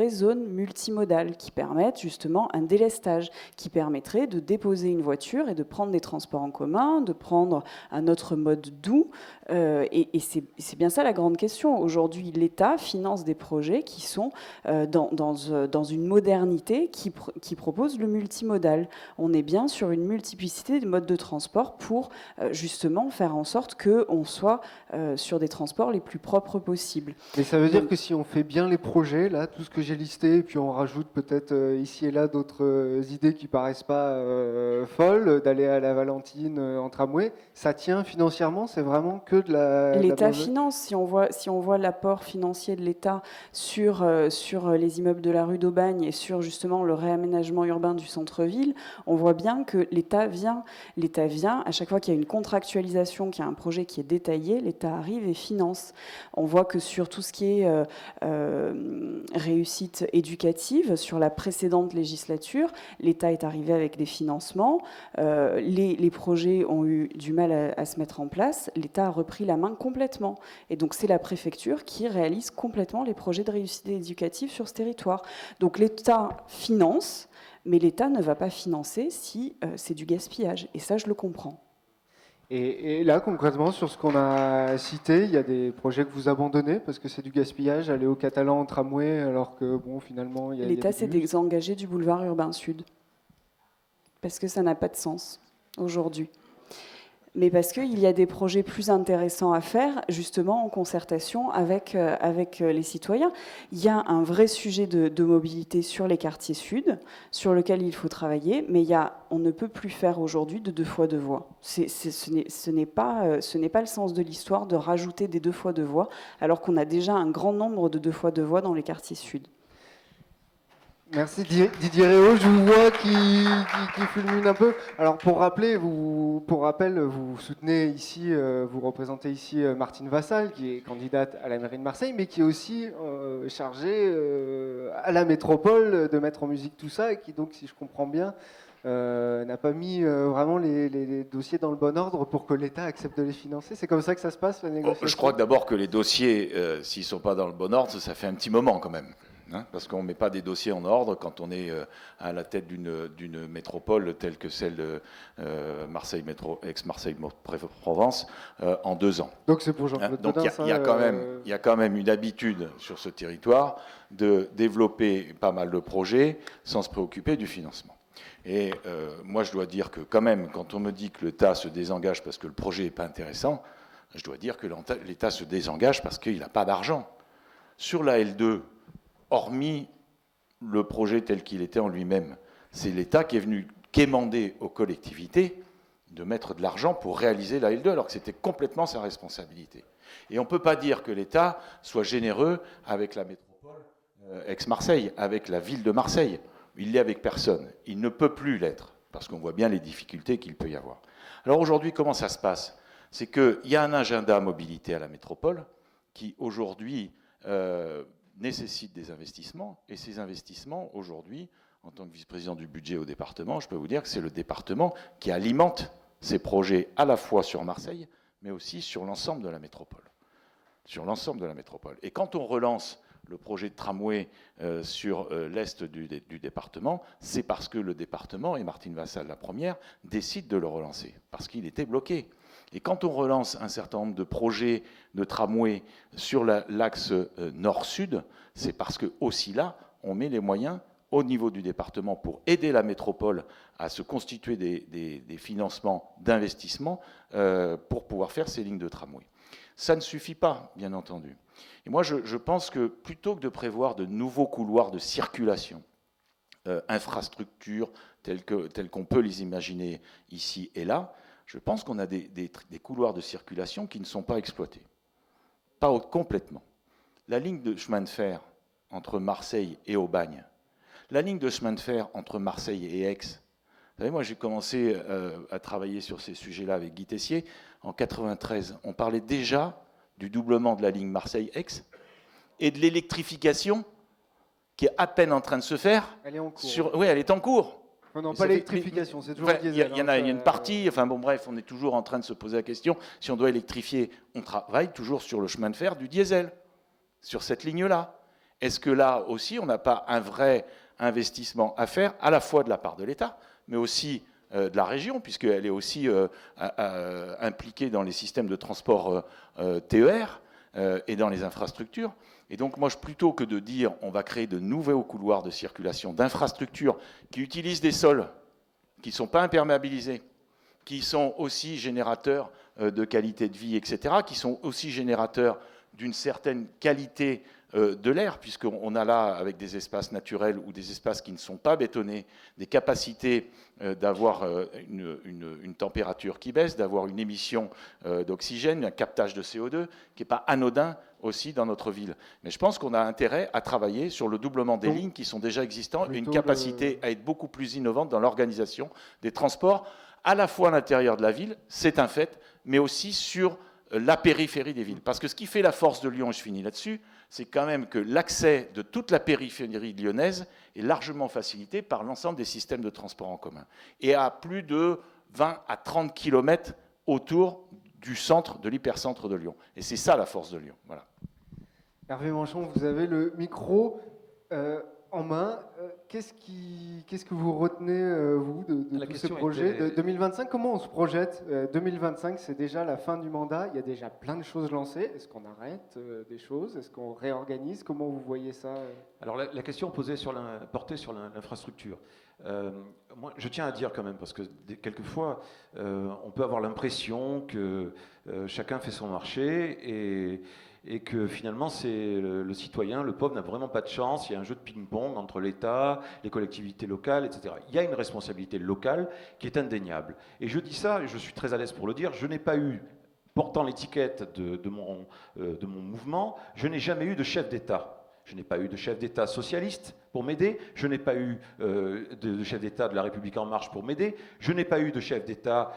zones multimodales qui permettent justement un délestage, qui permettrait de déposer une voiture et de prendre des transports en commun, de prendre un autre mode doux. Et c'est bien ça la grande question. Aujourd'hui, l'État finance des projets qui sont dans une modernité qui propose le multimodal. On est bien sur une multiplicité de modes de transport pour justement faire en sorte qu'on soit sur des transports les plus propres possibles. Mais ça veut dire que si on fait bien les projets, là, tout ce que j'ai listé, et puis on rajoute peut-être ici et là d'autres idées qui paraissent pas folles, d'aller à la Valentine en tramway, ça tient financièrement? C'est vraiment que de la... L'État finance. Si on voit l'apport financier de l'État sur les immeubles de la rue d'Aubagne et sur justement le réaménagement urbain du centre-ville, on voit bien que l'État vient à chaque fois qu'il y a une contractualisation, qu'il y a un projet qui est détaillé, l'État arrive et finance. On voit que sur tout ce qui est réussite éducative, sur la précédente législature, l'État est arrivé avec des financements. Les projets ont eu du mal à se mettre en place. L'État a repris la main complètement. Et donc c'est la préfecture qui réalise complètement les projets de réussite éducative sur ce territoire. Donc l'État finance, mais l'État ne va pas financer si c'est du gaspillage. Et ça, je le comprends. Et là, concrètement, sur ce qu'on a cité, il y a des projets que vous abandonnez parce que c'est du gaspillage, aller au Catalan en tramway, alors que, bon, finalement, il y a... L'État s'est désengagé du boulevard urbain sud. Parce que ça n'a pas de sens aujourd'hui. Mais parce qu'il y a des projets plus intéressants à faire, justement en concertation avec les citoyens. Il y a un vrai sujet de mobilité sur les quartiers sud, sur lequel il faut travailler, mais on ne peut plus faire aujourd'hui de 2 fois 2 voies. Ce n'est pas le sens de l'histoire de rajouter des 2 fois 2 voies, alors qu'on a déjà un grand nombre de 2 fois 2 voies dans les quartiers sud. Merci Didier Réau, je vous vois qui fulmine un peu. Alors pour rappel, vous soutenez ici, vous représentez ici Martine Vassal, qui est candidate à la mairie de Marseille, mais qui est aussi chargée à la métropole de mettre en musique tout ça, et qui donc, si je comprends bien, n'a pas mis vraiment les dossiers dans le bon ordre pour que l'État accepte de les financer. C'est comme ça que ça se passe, la négociation? Je crois que d'abord que les dossiers, s'ils ne sont pas dans le bon ordre, ça fait un petit moment quand même. Parce qu'on ne met pas des dossiers en ordre quand on est à la tête d'une métropole telle que celle de Marseille ex-Marseille Provence en 2 ans. Donc c'est pour Jean-Claude Donc Gaudin, il y a quand même une habitude sur ce territoire de développer pas mal de projets sans se préoccuper du financement. Et moi je dois dire que quand même, quand on me dit que l'État se désengage parce que le projet n'est pas intéressant, je dois dire que l'État se désengage parce qu'il n'a pas d'argent. Sur la L2, hormis le projet tel qu'il était en lui-même, c'est l'État qui est venu quémander aux collectivités de mettre de l'argent pour réaliser la L2, alors que c'était complètement sa responsabilité. Et on ne peut pas dire que l'État soit généreux avec la métropole ex-Marseille, avec la ville de Marseille. Il l'est avec personne. Il ne peut plus l'être, parce qu'on voit bien les difficultés qu'il peut y avoir. Alors aujourd'hui, comment ça se passe? C'est qu'il y a un agenda mobilité à la métropole qui, aujourd'hui, nécessite des investissements, et ces investissements, aujourd'hui, en tant que vice-président du budget au département, je peux vous dire que c'est le département qui alimente ces projets à la fois sur Marseille, mais aussi sur l'ensemble de la métropole. Sur l'ensemble de la métropole. Et quand on relance le projet de tramway sur l'est du département, c'est parce que le département, et Martine Vassal la première, décide de le relancer, parce qu'il était bloqué. Et quand on relance un certain nombre de projets de tramway sur l'axe nord-sud, c'est parce que aussi là, on met les moyens au niveau du département pour aider la métropole à se constituer des financements d'investissement pour pouvoir faire ces lignes de tramway. Ça ne suffit pas, bien entendu. Et moi, je pense que plutôt que de prévoir de nouveaux couloirs de circulation, infrastructures telles qu'on peut les imaginer ici et là, je pense qu'on a des couloirs de circulation qui ne sont pas exploités. Pas complètement. La ligne de chemin de fer entre Marseille et Aubagne, la ligne de chemin de fer entre Marseille et Aix. Vous savez, moi, j'ai commencé à travailler sur ces sujets-là avec Guy Tessier en 93. On parlait déjà du doublement de la ligne Marseille-Aix et de l'électrification qui est à peine en train de se faire. Elle est en cours. Oui, elle est en cours. Non, pas l'électrification, c'est toujours diesel. Il y a une partie, enfin bon, bref, on est toujours en train de se poser la question. Si on doit électrifier, on travaille toujours sur le chemin de fer du diesel, sur cette ligne-là. Est-ce que là aussi, on n'a pas un vrai investissement à faire, à la fois de la part de l'État, mais aussi de la région, puisqu'elle est aussi impliquée dans les systèmes de transport TER et dans les infrastructures. Et donc moi, plutôt que de dire on va créer de nouveaux couloirs de circulation, d'infrastructures qui utilisent des sols qui ne sont pas imperméabilisés, qui sont aussi générateurs de qualité de vie, etc., qui sont aussi générateurs d'une certaine qualité de l'air, puisqu'on a là, avec des espaces naturels ou des espaces qui ne sont pas bétonnés, des capacités d'avoir une température qui baisse, d'avoir une émission d'oxygène, un captage de CO2, qui n'est pas anodin aussi dans notre ville. Mais je pense qu'on a intérêt à travailler sur le doublement des lignes qui sont déjà existantes et une capacité à être beaucoup plus innovante dans l'organisation des transports, à la fois à l'intérieur de la ville, c'est un fait, mais aussi sur la périphérie des villes. Parce que ce qui fait la force de Lyon, et je finis là-dessus, c'est quand même que l'accès de toute la périphérie lyonnaise est largement facilité par l'ensemble des systèmes de transport en commun. Et à plus de 20 à 30 km autour du centre, de l'hypercentre de Lyon. Et c'est ça la force de Lyon. Voilà. Hervé Manchon, vous avez le micro en main. Qu'est-ce que vous retenez, vous, de tous ces projets de 2025? Comment on se projette? 2025, c'est déjà la fin du mandat. Il y a déjà plein de choses lancées. Est-ce qu'on arrête des choses? Est-ce qu'on réorganise? Comment vous voyez ça? Alors la question portée sur l'infrastructure. Moi, je tiens à dire quand même, parce que quelquefois, on peut avoir l'impression que chacun fait son marché et que finalement, c'est le citoyen, le pauvre, n'a vraiment pas de chance. Il y a un jeu de ping-pong entre l'État, les collectivités locales, etc. Il y a une responsabilité locale qui est indéniable. Et je dis ça, et je suis très à l'aise pour le dire, je n'ai pas eu, portant l'étiquette de mon mouvement, je n'ai jamais eu de chef d'État. Je n'ai pas eu de chef d'État socialiste pour m'aider, je n'ai pas eu de chef d'État de la République En Marche pour m'aider, je n'ai pas eu de chef d'État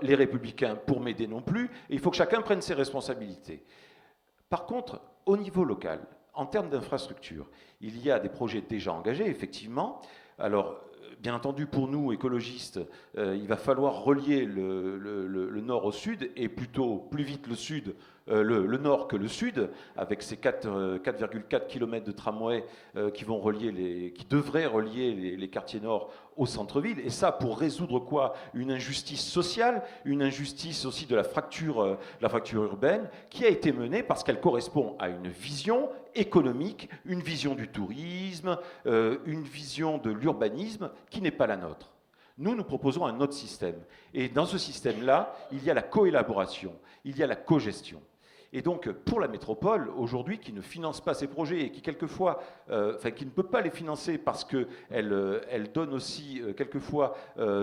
les Républicains pour m'aider non plus, et il faut que chacun prenne ses responsabilités. Par contre, au niveau local, en termes d'infrastructure, il y a des projets déjà engagés, effectivement. Alors, bien entendu, pour nous, écologistes, il va falloir relier le nord au sud, et plutôt plus vite le sud, le nord que le sud, avec ces 4,4 km de tramway qui devraient relier les quartiers nord au centre-ville. Et ça, pour résoudre quoi? Une injustice sociale, une injustice aussi de la fracture urbaine, qui a été menée parce qu'elle correspond à une vision économique, une vision du tourisme, une vision de l'urbanisme qui n'est pas la nôtre. Nous proposons un autre système. Et dans ce système-là, il y a la coélaboration, il y a la cogestion. Et donc, pour la métropole, aujourd'hui, qui ne finance pas ses projets et qui, quelquefois, qui ne peut pas les financer parce qu'elle donne aussi, quelquefois,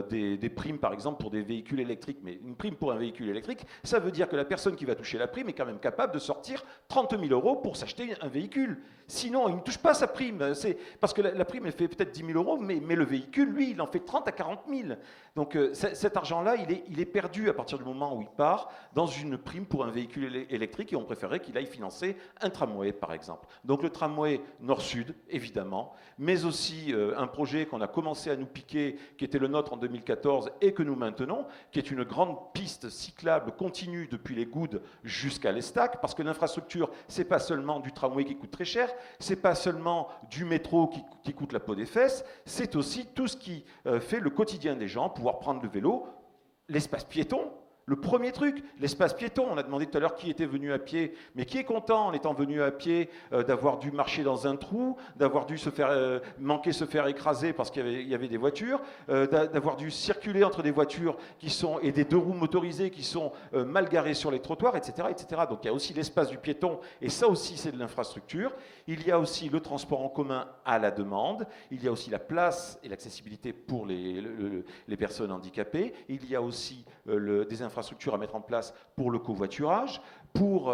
des primes, par exemple, pour des véhicules électriques. Mais une prime pour un véhicule électrique, ça veut dire que la personne qui va toucher la prime est quand même capable de sortir 30 000 € pour s'acheter un véhicule. Sinon, il ne touche pas sa prime. Parce que la prime, elle fait peut-être 10 000 €, mais le véhicule, lui, il en fait 30 à 40 000. Donc, cet argent-là, il est perdu à partir du moment où il part dans une prime pour un véhicule électrique. électrique et on préférait qu'il aille financer un tramway, par exemple. Donc le tramway nord-sud, évidemment, mais aussi un projet qu'on a commencé à nous piquer, qui était le nôtre en 2014 et que nous maintenons, qui est une grande piste cyclable continue depuis les Goudes jusqu'à l'Estac, parce que l'infrastructure, c'est pas seulement du tramway qui coûte très cher, c'est pas seulement du métro qui coûte la peau des fesses, c'est aussi tout ce qui fait le quotidien des gens, pouvoir prendre le vélo, l'espace piéton. Le premier truc, l'espace piéton. On a demandé tout à l'heure qui était venu à pied, mais qui est content en étant venu à pied d'avoir dû marcher dans un trou, d'avoir dû se faire écraser parce qu'il y avait des voitures, d'avoir dû circuler entre des voitures et des deux roues motorisées qui sont mal garées sur les trottoirs, etc., etc. Donc il y a aussi l'espace du piéton, et ça aussi c'est de l'infrastructure. Il y a aussi le transport en commun à la demande. Il y a aussi la place et l'accessibilité pour les personnes handicapées. Il y a aussi des infrastructures à mettre en place pour le covoiturage, pour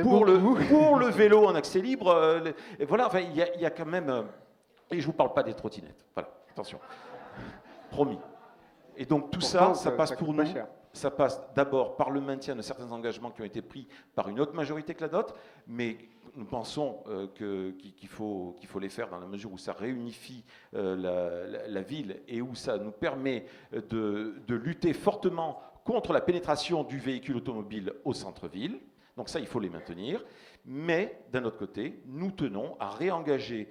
pour le vélo en accès libre. Voilà, enfin, il y a quand même... et je ne vous parle pas des trottinettes. Voilà, attention. Promis. Et donc tout ça passe pour nous. Ça passe d'abord par le maintien de certains engagements qui ont été pris par une autre majorité que la nôtre, mais nous pensons qu'il faut les faire dans la mesure où ça réunifie la ville et où ça nous permet de lutter fortement contre la pénétration du véhicule automobile au centre-ville. Donc ça, il faut les maintenir. Mais d'un autre côté, nous tenons à réengager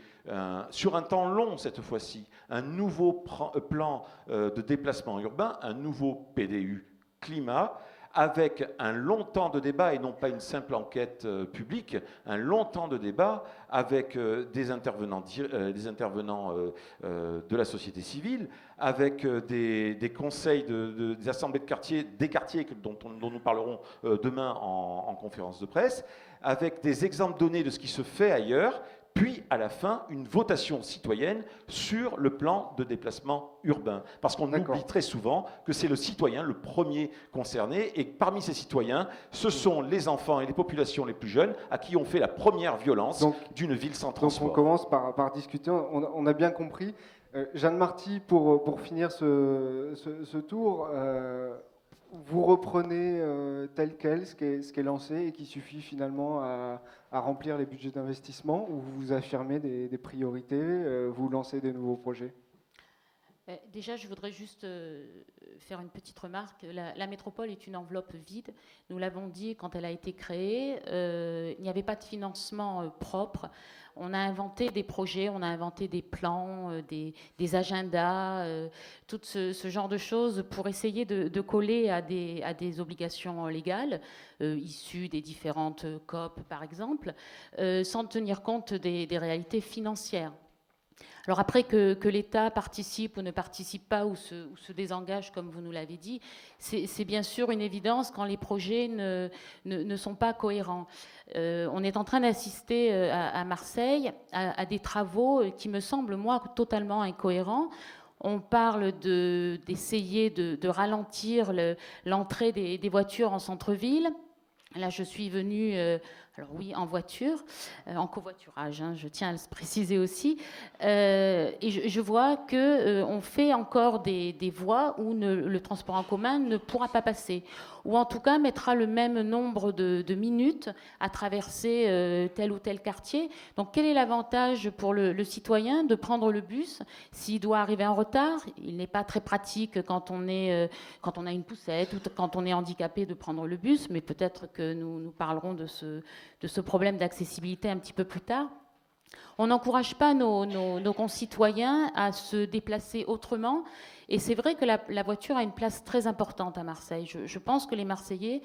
sur un temps long cette fois-ci un nouveau plan de déplacement urbain, un nouveau PDU climat, avec un long temps de débat et non pas une simple enquête publique, un long temps de débat avec des intervenants de la société civile, avec des conseils des assemblées de quartier, des quartiers dont nous parlerons demain en conférence de presse, avec des exemples donnés de ce qui se fait ailleurs, puis à la fin, une votation citoyenne sur le plan de déplacement urbain. Parce qu'on oublie très souvent que c'est le citoyen le premier concerné, et parmi ces citoyens, ce sont les enfants et les populations les plus jeunes à qui on fait la première violence d'une ville sans transport. Donc on commence par discuter, on a bien compris. Jeanne Marty, pour finir ce tour, vous reprenez tel quel ce qui est lancé et qui suffit finalement à remplir les budgets d'investissement, ou vous affirmez des priorités, vous lancez des nouveaux projets? Déjà, je voudrais juste faire une petite remarque. La métropole est une enveloppe vide. Nous l'avons dit quand elle a été créée. Il n'y avait pas de financement propre. On a inventé des projets, on a inventé des plans, des agendas, tout ce genre de choses pour essayer de coller à des obligations légales issues des différentes COP, par exemple, sans tenir compte des réalités financières. Alors après que l'État participe ou ne participe pas ou se désengage, comme vous nous l'avez dit, c'est bien sûr une évidence quand les projets ne sont pas cohérents. On est en train d'assister à Marseille à des travaux qui me semblent, moi, totalement incohérents. On parle d'essayer de ralentir l'entrée des voitures en centre-ville. Là, je suis venue, alors oui, en voiture, en covoiturage, hein, je tiens à le préciser aussi, et je vois qu'on fait encore des voies où le transport en commun ne pourra pas passer, ou en tout cas mettra le même nombre de minutes à traverser tel ou tel quartier. Donc quel est l'avantage pour le citoyen de prendre le bus s'il doit arriver en retard? Il n'est pas très pratique quand on a une poussette ou quand on est handicapé de prendre le bus, mais peut-être que nous parlerons de ce problème d'accessibilité un petit peu plus tard. On n'encourage pas nos concitoyens à se déplacer autrement. Et c'est vrai que la voiture a une place très importante à Marseille. Je pense que les Marseillais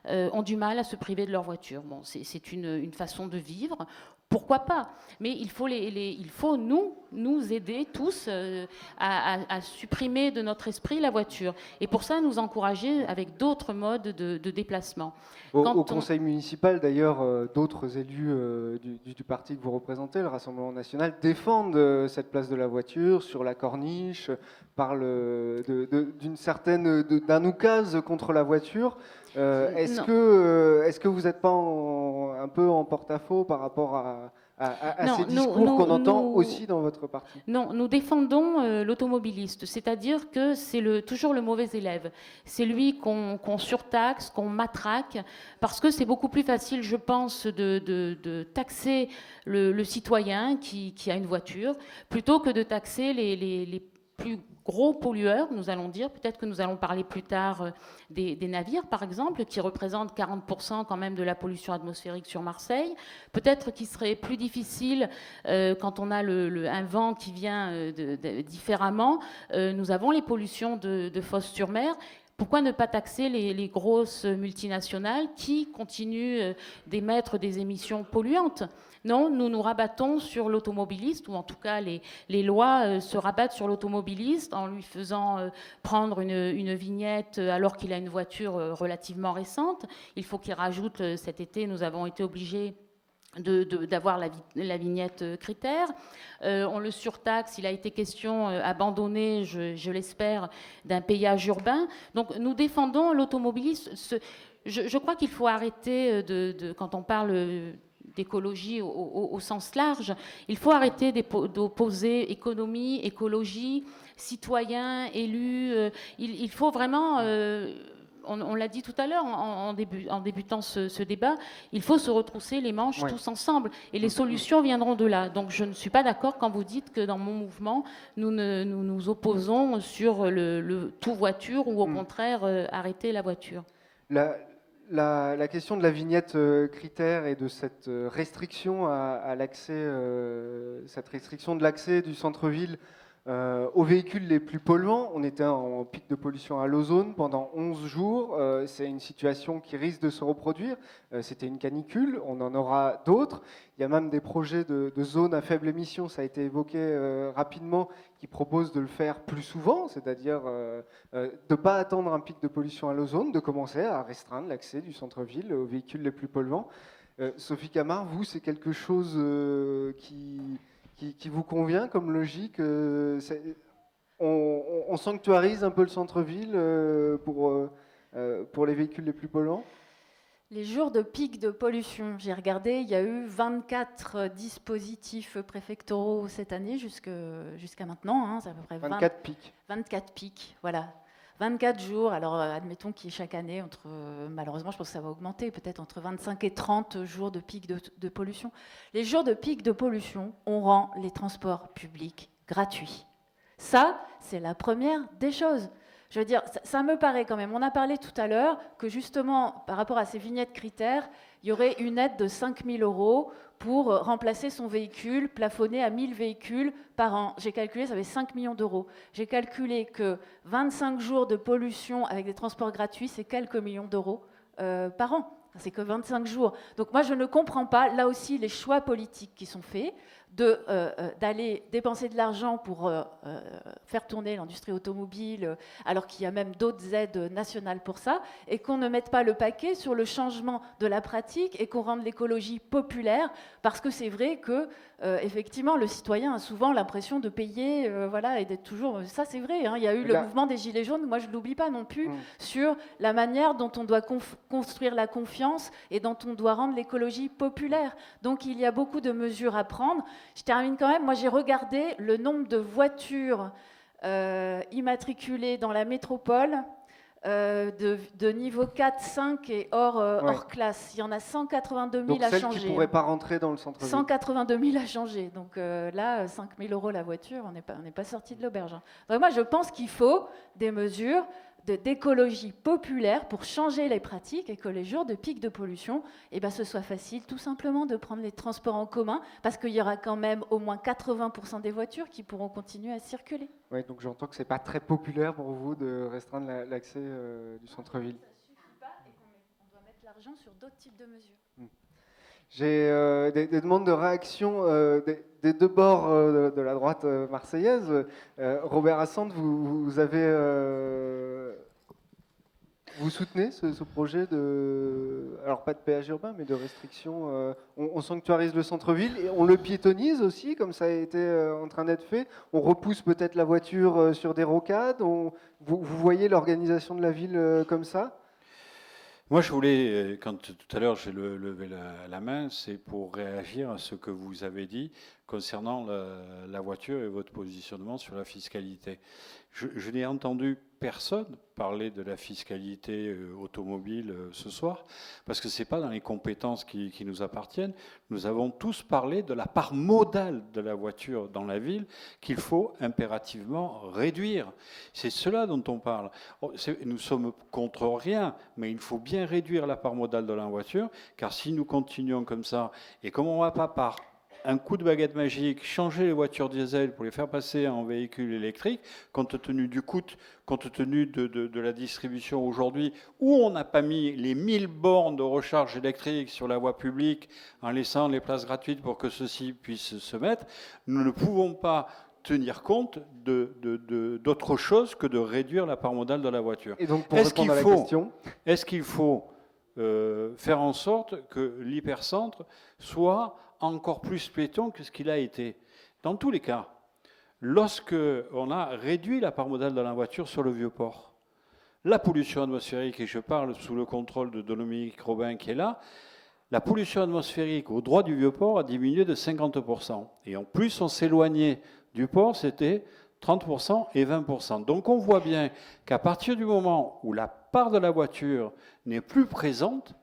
ont du mal à se priver de leur voiture. Bon, c'est une façon de vivre. Pourquoi pas? Mais il faut nous aider tous à supprimer de notre esprit la voiture. Et pour ça, nous encourager avec d'autres modes de déplacement. Au conseil municipal, d'ailleurs, d'autres élus du parti que vous représentez, le Rassemblement national, défendent cette place de la voiture sur la corniche, parlent d'un oukase contre la voiture. Est-ce que vous n'êtes pas un peu en porte-à-faux par rapport à Non, ces nous- discours nous- qu'on entend nous- aussi dans votre parti? Non, nous défendons l'automobiliste, c'est-à-dire que c'est toujours le mauvais élève. C'est lui qu'on surtaxe, qu'on matraque, parce que c'est beaucoup plus facile, je pense, de taxer le citoyen qui a une voiture, plutôt que de taxer les plus gros pollueurs, nous allons dire. Peut-être que nous allons parler plus tard des navires, par exemple, qui représentent 40% quand même de la pollution atmosphérique sur Marseille. Peut-être qu'il serait plus difficile quand on a un vent qui vient différemment. Nous avons les pollutions de Fos-sur-Mer. Pourquoi ne pas taxer les grosses multinationales qui continuent d'émettre des émissions polluantes? Non, nous nous rabattons sur l'automobiliste, ou en tout cas les lois se rabattent sur l'automobiliste en lui faisant prendre une vignette alors qu'il a une voiture relativement récente. Il faut qu'il rajoute, cet été, nous avons été obligés d'avoir la vignette critère. On le surtaxe, il a été question abandonné, je l'espère, d'un péage urbain. Donc nous défendons l'automobiliste. Je crois qu'il faut arrêter quand on parle d'écologie au sens large, il faut arrêter d'opposer économie, écologie, citoyens, élus. Il faut vraiment... on l'a dit tout à l'heure en débutant ce débat, il faut se retrousser les manches tous ensemble et les solutions viendront de là. Donc je ne suis pas d'accord quand vous dites que dans mon mouvement, nous nous opposons sur le tout voiture ou au contraire arrêter la voiture. La question de la vignette critère et de cette restriction à l'accès, cette restriction de l'accès du centre-ville aux véhicules les plus polluants. On était en pic de pollution à l'ozone pendant 11 jours. C'est une situation qui risque de se reproduire. C'était une canicule, on en aura d'autres. Il y a même des projets de zones à faible émission, ça a été évoqué rapidement, qui proposent de le faire plus souvent, c'est-à-dire de ne pas attendre un pic de pollution à l'ozone, de commencer à restreindre l'accès du centre-ville aux véhicules les plus polluants. Sophie Camard, vous, c'est quelque chose qui vous convient comme logique? On sanctuarise un peu le centre-ville pour les véhicules les plus polluants? Les jours de pic de pollution, j'ai regardé, il y a eu 24 dispositifs préfectoraux cette année jusqu'à maintenant. Hein, c'est à peu près 24 pics. 24 pics, voilà. 24 jours, alors admettons qu'il y ait chaque année, malheureusement je pense que ça va augmenter, peut-être entre 25 et 30 jours de pic de pollution. Les jours de pic de pollution, on rend les transports publics gratuits. Ça, c'est la première des choses. Je veux dire, ça me paraît quand même, on a parlé tout à l'heure que justement, par rapport à ces vignettes critères, il y aurait une aide de 5 000 € pour remplacer son véhicule, plafonné à 1 000 véhicules par an. J'ai calculé, ça fait 5 millions d'euros. J'ai calculé que 25 jours de pollution avec des transports gratuits, c'est quelques millions d'euros par an. C'est que 25 jours. Donc moi, je ne comprends pas, là aussi, les choix politiques qui sont faits, d'aller dépenser de l'argent pour faire tourner l'industrie automobile, alors qu'il y a même d'autres aides nationales pour ça, et qu'on ne mette pas le paquet sur le changement de la pratique et qu'on rende l'écologie populaire, parce que c'est vrai que, effectivement, le citoyen a souvent l'impression de payer, voilà, et d'être toujours... Ça, c'est vrai, hein, il y a eu le mouvement des Gilets jaunes, moi je ne l'oublie pas non plus, sur la manière dont on doit construire la confiance et dont on doit rendre l'écologie populaire. Donc il y a beaucoup de mesures à prendre. Je termine quand même. Moi, j'ai regardé le nombre de voitures immatriculées dans la métropole de niveau 4, 5 et hors classe. Il y en a 182 000 Donc, à celles changer. qui ne pourraient pas rentrer dans le centre-ville. 182 000 à changer. Donc là, 5 000 € la voiture, on n'est pas sorti de l'auberge. Hein. Donc moi, je pense qu'il faut des mesures d'écologie populaire pour changer les pratiques et que les jours de pic de pollution, ce soit facile tout simplement de prendre les transports en commun parce qu'il y aura quand même au moins 80% des voitures qui pourront continuer à circuler. Oui, donc j'entends que ce n'est pas très populaire pour vous de restreindre l'accès du centre-ville. Ça ne suffit pas et qu'on doit mettre l'argent sur d'autres types de mesures. J'ai des demandes de réaction des deux bords de la droite marseillaise. Robert Assand, vous soutenez ce projet alors pas de péage urbain, mais de restriction. On sanctuarise le centre-ville et on le piétonise aussi, comme ça a été en train d'être fait. On repousse peut-être la voiture sur des rocades. Vous voyez l'organisation de la ville comme ça ? Moi, je voulais, quand tout à l'heure j'ai levé la main, c'est pour réagir à ce que vous avez dit concernant la voiture et votre positionnement sur la fiscalité. Je n'ai entendu personne parler de la fiscalité automobile ce soir, parce que ce n'est pas dans les compétences qui nous appartiennent. Nous avons tous parlé de la part modale de la voiture dans la ville qu'il faut impérativement réduire. C'est cela dont on parle. Nous sommes contre rien, mais il faut bien réduire la part modale de la voiture, car si nous continuons comme ça, et comme on ne va pas par un coup de baguette magique, changer les voitures diesel pour les faire passer en véhicules électriques, compte tenu du coût, compte tenu de la distribution aujourd'hui, où on n'a pas mis les 1000 bornes de recharge électrique sur la voie publique en laissant les places gratuites pour que ceux-ci puissent se mettre, nous ne pouvons pas tenir compte d'autre chose que de réduire la part modale de la voiture. Et donc, pour répondre à la question, est-ce qu'il faut faire en sorte que l'hypercentre soit encore plus piéton que ce qu'il a été? Dans tous les cas, lorsque on a réduit la part modale de la voiture sur le Vieux-Port, la pollution atmosphérique, et je parle sous le contrôle de Dominique Robin qui est là, la pollution atmosphérique au droit du Vieux-Port a diminué de 50%. Et en plus, on s'éloignait du port, c'était 30% et 20%. Donc on voit bien qu'à partir du moment où la part de la voiture n'est plus présente,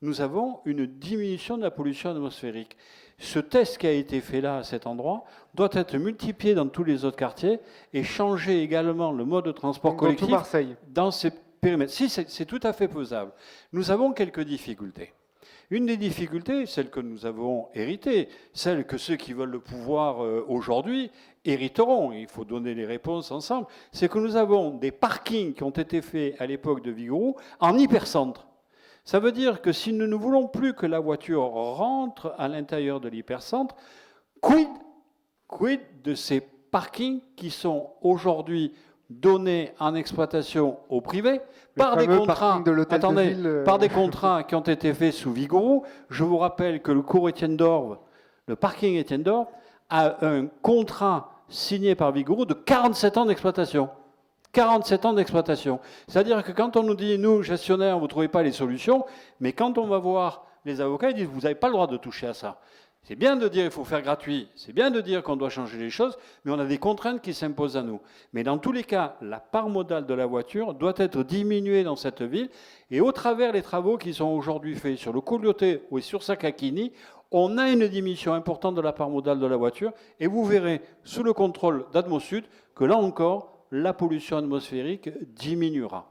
nous avons une diminution de la pollution atmosphérique. Ce test qui a été fait là, à cet endroit, doit être multiplié dans tous les autres quartiers et changer également le mode de transport collectif dans tout Marseille. Dans ces périmètres. Si, c'est tout à fait faisable. Nous avons quelques difficultés. Une des difficultés, celle que nous avons héritée, celle que ceux qui veulent le pouvoir aujourd'hui hériteront, il faut donner les réponses ensemble, c'est que nous avons des parkings qui ont été faits à l'époque de Vigouroux en hypercentre. Ça veut dire que si nous ne voulons plus que la voiture rentre à l'intérieur de l'hypercentre, quid de ces parkings qui sont aujourd'hui donnés en exploitation au privé par des contrats, par des contrats qui ont été faits sous Vigouroux. Je vous rappelle que le cours Étienne d'Orve, le parking Étienne d'Orve, a un contrat signé par Vigouroux de 47 ans d'exploitation. 47 ans d'exploitation. C'est-à-dire que quand on nous dit, nous, gestionnaires, vous ne trouvez pas les solutions, mais quand on va voir les avocats, ils disent, vous n'avez pas le droit de toucher à ça. C'est bien de dire qu'il faut faire gratuit, c'est bien de dire qu'on doit changer les choses, mais on a des contraintes qui s'imposent à nous. Mais dans tous les cas, la part modale de la voiture doit être diminuée dans cette ville, et au travers des travaux qui sont aujourd'hui faits sur le Collioté ou sur Sakakini, on a une diminution importante de la part modale de la voiture, et vous verrez, sous le contrôle d'Atmosud, que là encore, la pollution atmosphérique diminuera.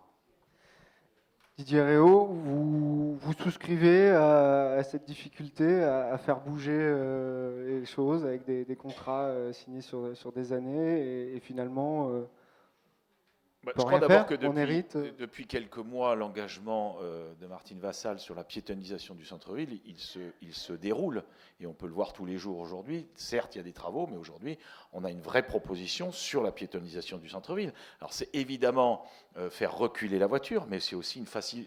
Didier Réau, vous souscrivez à cette difficulté à faire bouger les choses avec des contrats signés sur des années et finalement je crois d'abord que depuis quelques mois, l'engagement de Martine Vassal sur la piétonnisation du centre-ville, il se déroule, et on peut le voir tous les jours aujourd'hui. Certes, il y a des travaux, mais aujourd'hui, on a une vraie proposition sur la piétonnisation du centre-ville. Alors c'est évidemment faire reculer la voiture, mais c'est aussi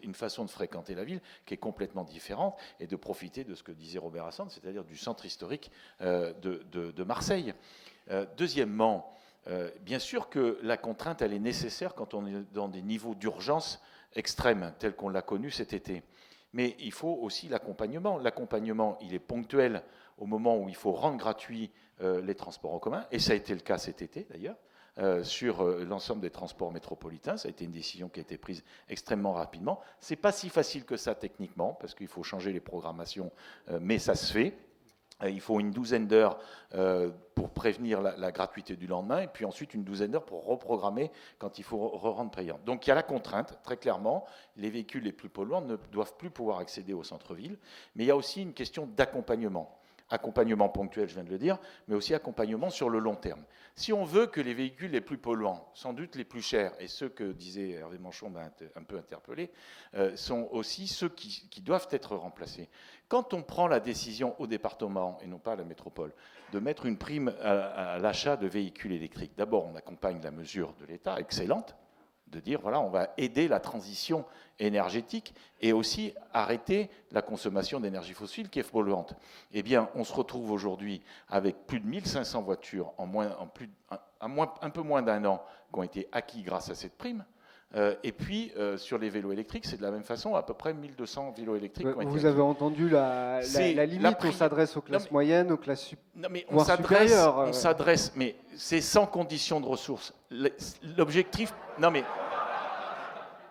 une façon de fréquenter la ville qui est complètement différente, et de profiter de ce que disait Robert Assand, c'est-à-dire du centre historique de Marseille. Deuxièmement, bien sûr que la contrainte, elle est nécessaire quand on est dans des niveaux d'urgence extrêmes, tels qu'on l'a connu cet été. Mais il faut aussi l'accompagnement. L'accompagnement, il est ponctuel au moment où il faut rendre gratuits les transports en commun, et ça a été le cas cet été d'ailleurs, sur l'ensemble des transports métropolitains. Ça a été une décision qui a été prise extrêmement rapidement. C'est pas si facile que ça techniquement, parce qu'il faut changer les programmations, mais ça se fait. Il faut une douzaine d'heures pour prévenir la gratuité du lendemain, et puis ensuite une douzaine d'heures pour reprogrammer quand il faut rendre payant. Donc il y a la contrainte, très clairement, les véhicules les plus polluants ne doivent plus pouvoir accéder au centre-ville, mais il y a aussi une question d'accompagnement. Accompagnement ponctuel, je viens de le dire, mais aussi accompagnement sur le long terme. Si on veut que les véhicules les plus polluants, sans doute les plus chers, et ceux que disait Hervé Manchon m'a un peu interpellé, sont aussi ceux qui doivent être remplacés. Quand on prend la décision au département, et non pas à la métropole, de mettre une prime à l'achat de véhicules électriques, d'abord on accompagne la mesure de l'État, excellente, de dire, voilà, on va aider la transition énergétique et aussi arrêter la consommation d'énergie fossile qui est polluante. Eh bien, on se retrouve aujourd'hui avec plus de 1500 voitures un peu moins d'un an qui ont été acquis grâce à cette prime. Et puis, sur les vélos électriques, c'est de la même façon, à peu près 1200 vélos électriques ont été Vous acquis. avez entendu la limite, on s'adresse aux classes moyennes, aux classes supérieures. On s'adresse, mais c'est sans condition de ressources. L'objectif... Non,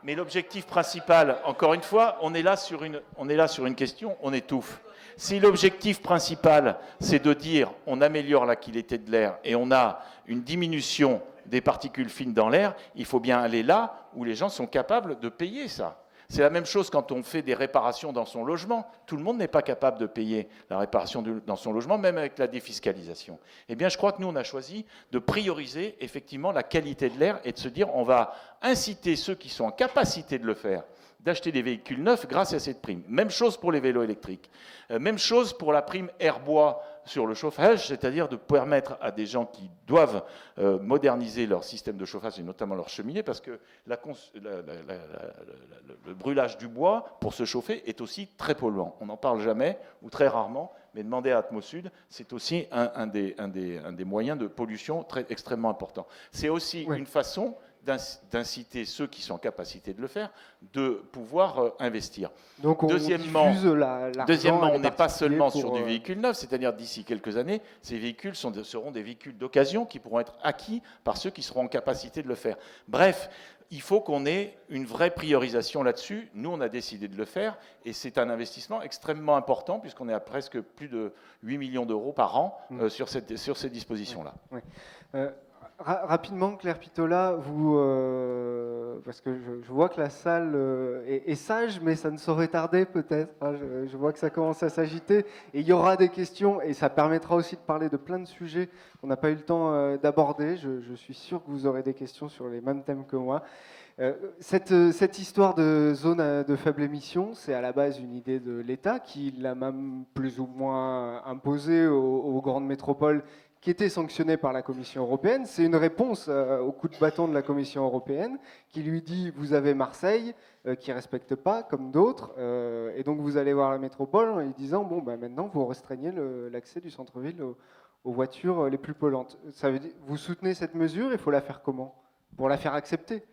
mais l'objectif principal, encore une fois, on est là sur une question, on étouffe. Si l'objectif principal, c'est de dire on améliore la qualité de l'air et on a une diminution des particules fines dans l'air, il faut bien aller là où les gens sont capables de payer ça. C'est la même chose quand on fait des réparations dans son logement. Tout le monde n'est pas capable de payer la réparation dans son logement, même avec la défiscalisation. Eh bien, je crois que nous, on a choisi de prioriser effectivement la qualité de l'air et de se dire on va inciter ceux qui sont en capacité de le faire d'acheter des véhicules neufs grâce à cette prime. Même chose pour les vélos électriques. Même chose pour la prime air-bois sur le chauffage, c'est-à-dire de permettre à des gens qui doivent moderniser leur système de chauffage, et notamment leur cheminée, parce que le brûlage du bois pour se chauffer est aussi très polluant. On n'en parle jamais, ou très rarement, mais demander à Atmosud, c'est aussi un des moyens de pollution extrêmement important. C'est aussi une façon d'inciter ceux qui sont en capacité de le faire, de pouvoir investir. Donc deuxièmement, on n'est pas seulement sur du véhicule neuf, c'est-à-dire d'ici quelques années, ces véhicules seront des véhicules d'occasion qui pourront être acquis par ceux qui seront en capacité de le faire. Bref, il faut qu'on ait une vraie priorisation là-dessus. Nous, on a décidé de le faire, et c'est un investissement extrêmement important, puisqu'on est à presque plus de 8 millions d'euros par an sur ces dispositions-là. Rapidement, Claire Pitola, vous, parce que je vois que la salle est sage, mais ça ne saurait tarder peut-être. Je vois que ça commence à s'agiter et il y aura des questions et ça permettra aussi de parler de plein de sujets qu'on n'a pas eu le temps d'aborder. Je suis sûr que vous aurez des questions sur les mêmes thèmes que moi. Cette histoire de zone de faible émission, c'est à la base une idée de l'État qui l'a même plus ou moins imposée aux grandes métropoles, qui était sanctionné par la Commission européenne. C'est une réponse au coup de bâton de la Commission européenne qui lui dit vous avez Marseille qui ne respecte pas comme d'autres et donc vous allez voir la métropole en lui disant bon ben maintenant vous restreignez l'accès du centre-ville aux voitures les plus polluantes. Ça veut dire, vous soutenez cette mesure, il faut la faire comment pour la faire accepter?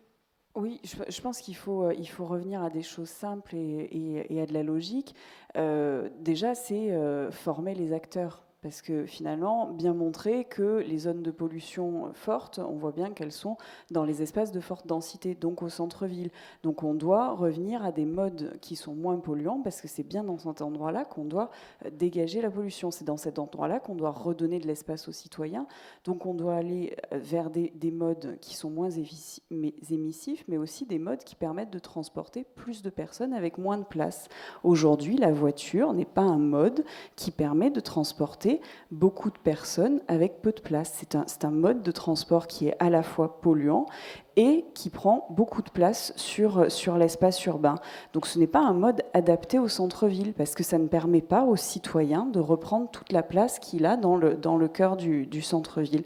Oui, je pense qu'il faut revenir à des choses simples et à de la logique. Déjà, c'est former les acteurs. Parce que finalement, bien montrer que les zones de pollution fortes, on voit bien qu'elles sont dans les espaces de forte densité, donc au centre-ville. Donc on doit revenir à des modes qui sont moins polluants, parce que c'est bien dans cet endroit-là qu'on doit dégager la pollution. C'est dans cet endroit-là qu'on doit redonner de l'espace aux citoyens. Donc on doit aller vers des modes qui sont moins émissifs, mais aussi des modes qui permettent de transporter plus de personnes avec moins de place. Aujourd'hui, la voiture n'est pas un mode qui permet de transporter beaucoup de personnes avec peu de place. C'est un mode de transport qui est à la fois polluant et qui prend beaucoup de place sur l'espace urbain. Donc ce n'est pas un mode adapté au centre-ville, parce que ça ne permet pas aux citoyens de reprendre toute la place qu'il a dans le cœur du centre-ville.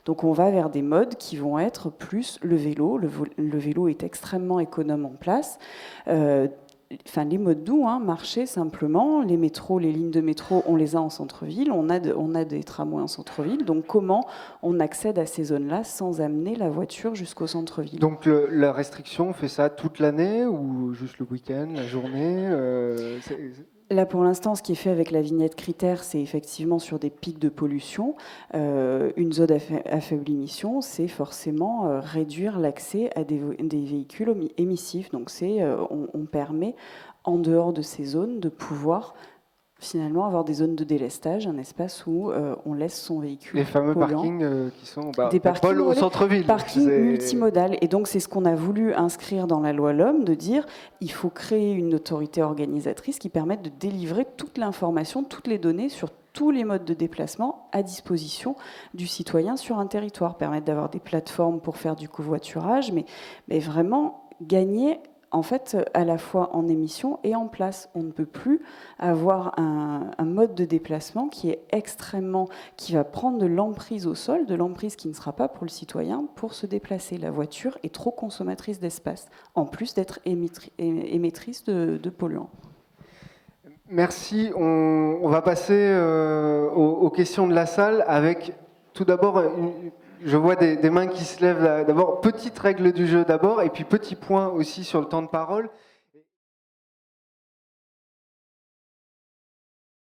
Donc on va vers des modes qui vont être plus le vélo. Le vélo est extrêmement économe en place. Les modes doux, marcher simplement, les métros, les lignes de métro, on les a en centre-ville, on a des tramways en centre-ville, donc comment on accède à ces zones-là sans amener la voiture jusqu'au centre-ville? Donc la restriction, on fait ça toute l'année ou juste le week-end, la journée Là, pour l'instant, ce qui est fait avec la vignette critère, c'est effectivement sur des pics de pollution. Une zone à faible émission, c'est forcément réduire l'accès à des véhicules émissifs. Donc, on permet, en dehors de ces zones, de pouvoir finalement avoir des zones de délestage, un espace où on laisse son véhicule les fameux polluant. Parkings qui sont des parkings au centre-ville. Parking multimodal. Et donc c'est ce qu'on a voulu inscrire dans la loi LOM, de dire il faut créer une autorité organisatrice qui permette de délivrer toute l'information, toutes les données sur tous les modes de déplacement à disposition du citoyen sur un territoire, permettre d'avoir des plateformes pour faire du covoiturage, mais vraiment gagner en fait, à la fois en émission et en place. On ne peut plus avoir un mode de déplacement qui va prendre de l'emprise au sol, de l'emprise qui ne sera pas pour le citoyen pour se déplacer. La voiture est trop consommatrice d'espace, en plus d'être émettrice de polluants. Merci. On va passer aux questions de la salle avec tout d'abord Je vois des mains qui se lèvent. D'abord, petite règle du jeu d'abord, et puis petit point aussi sur le temps de parole.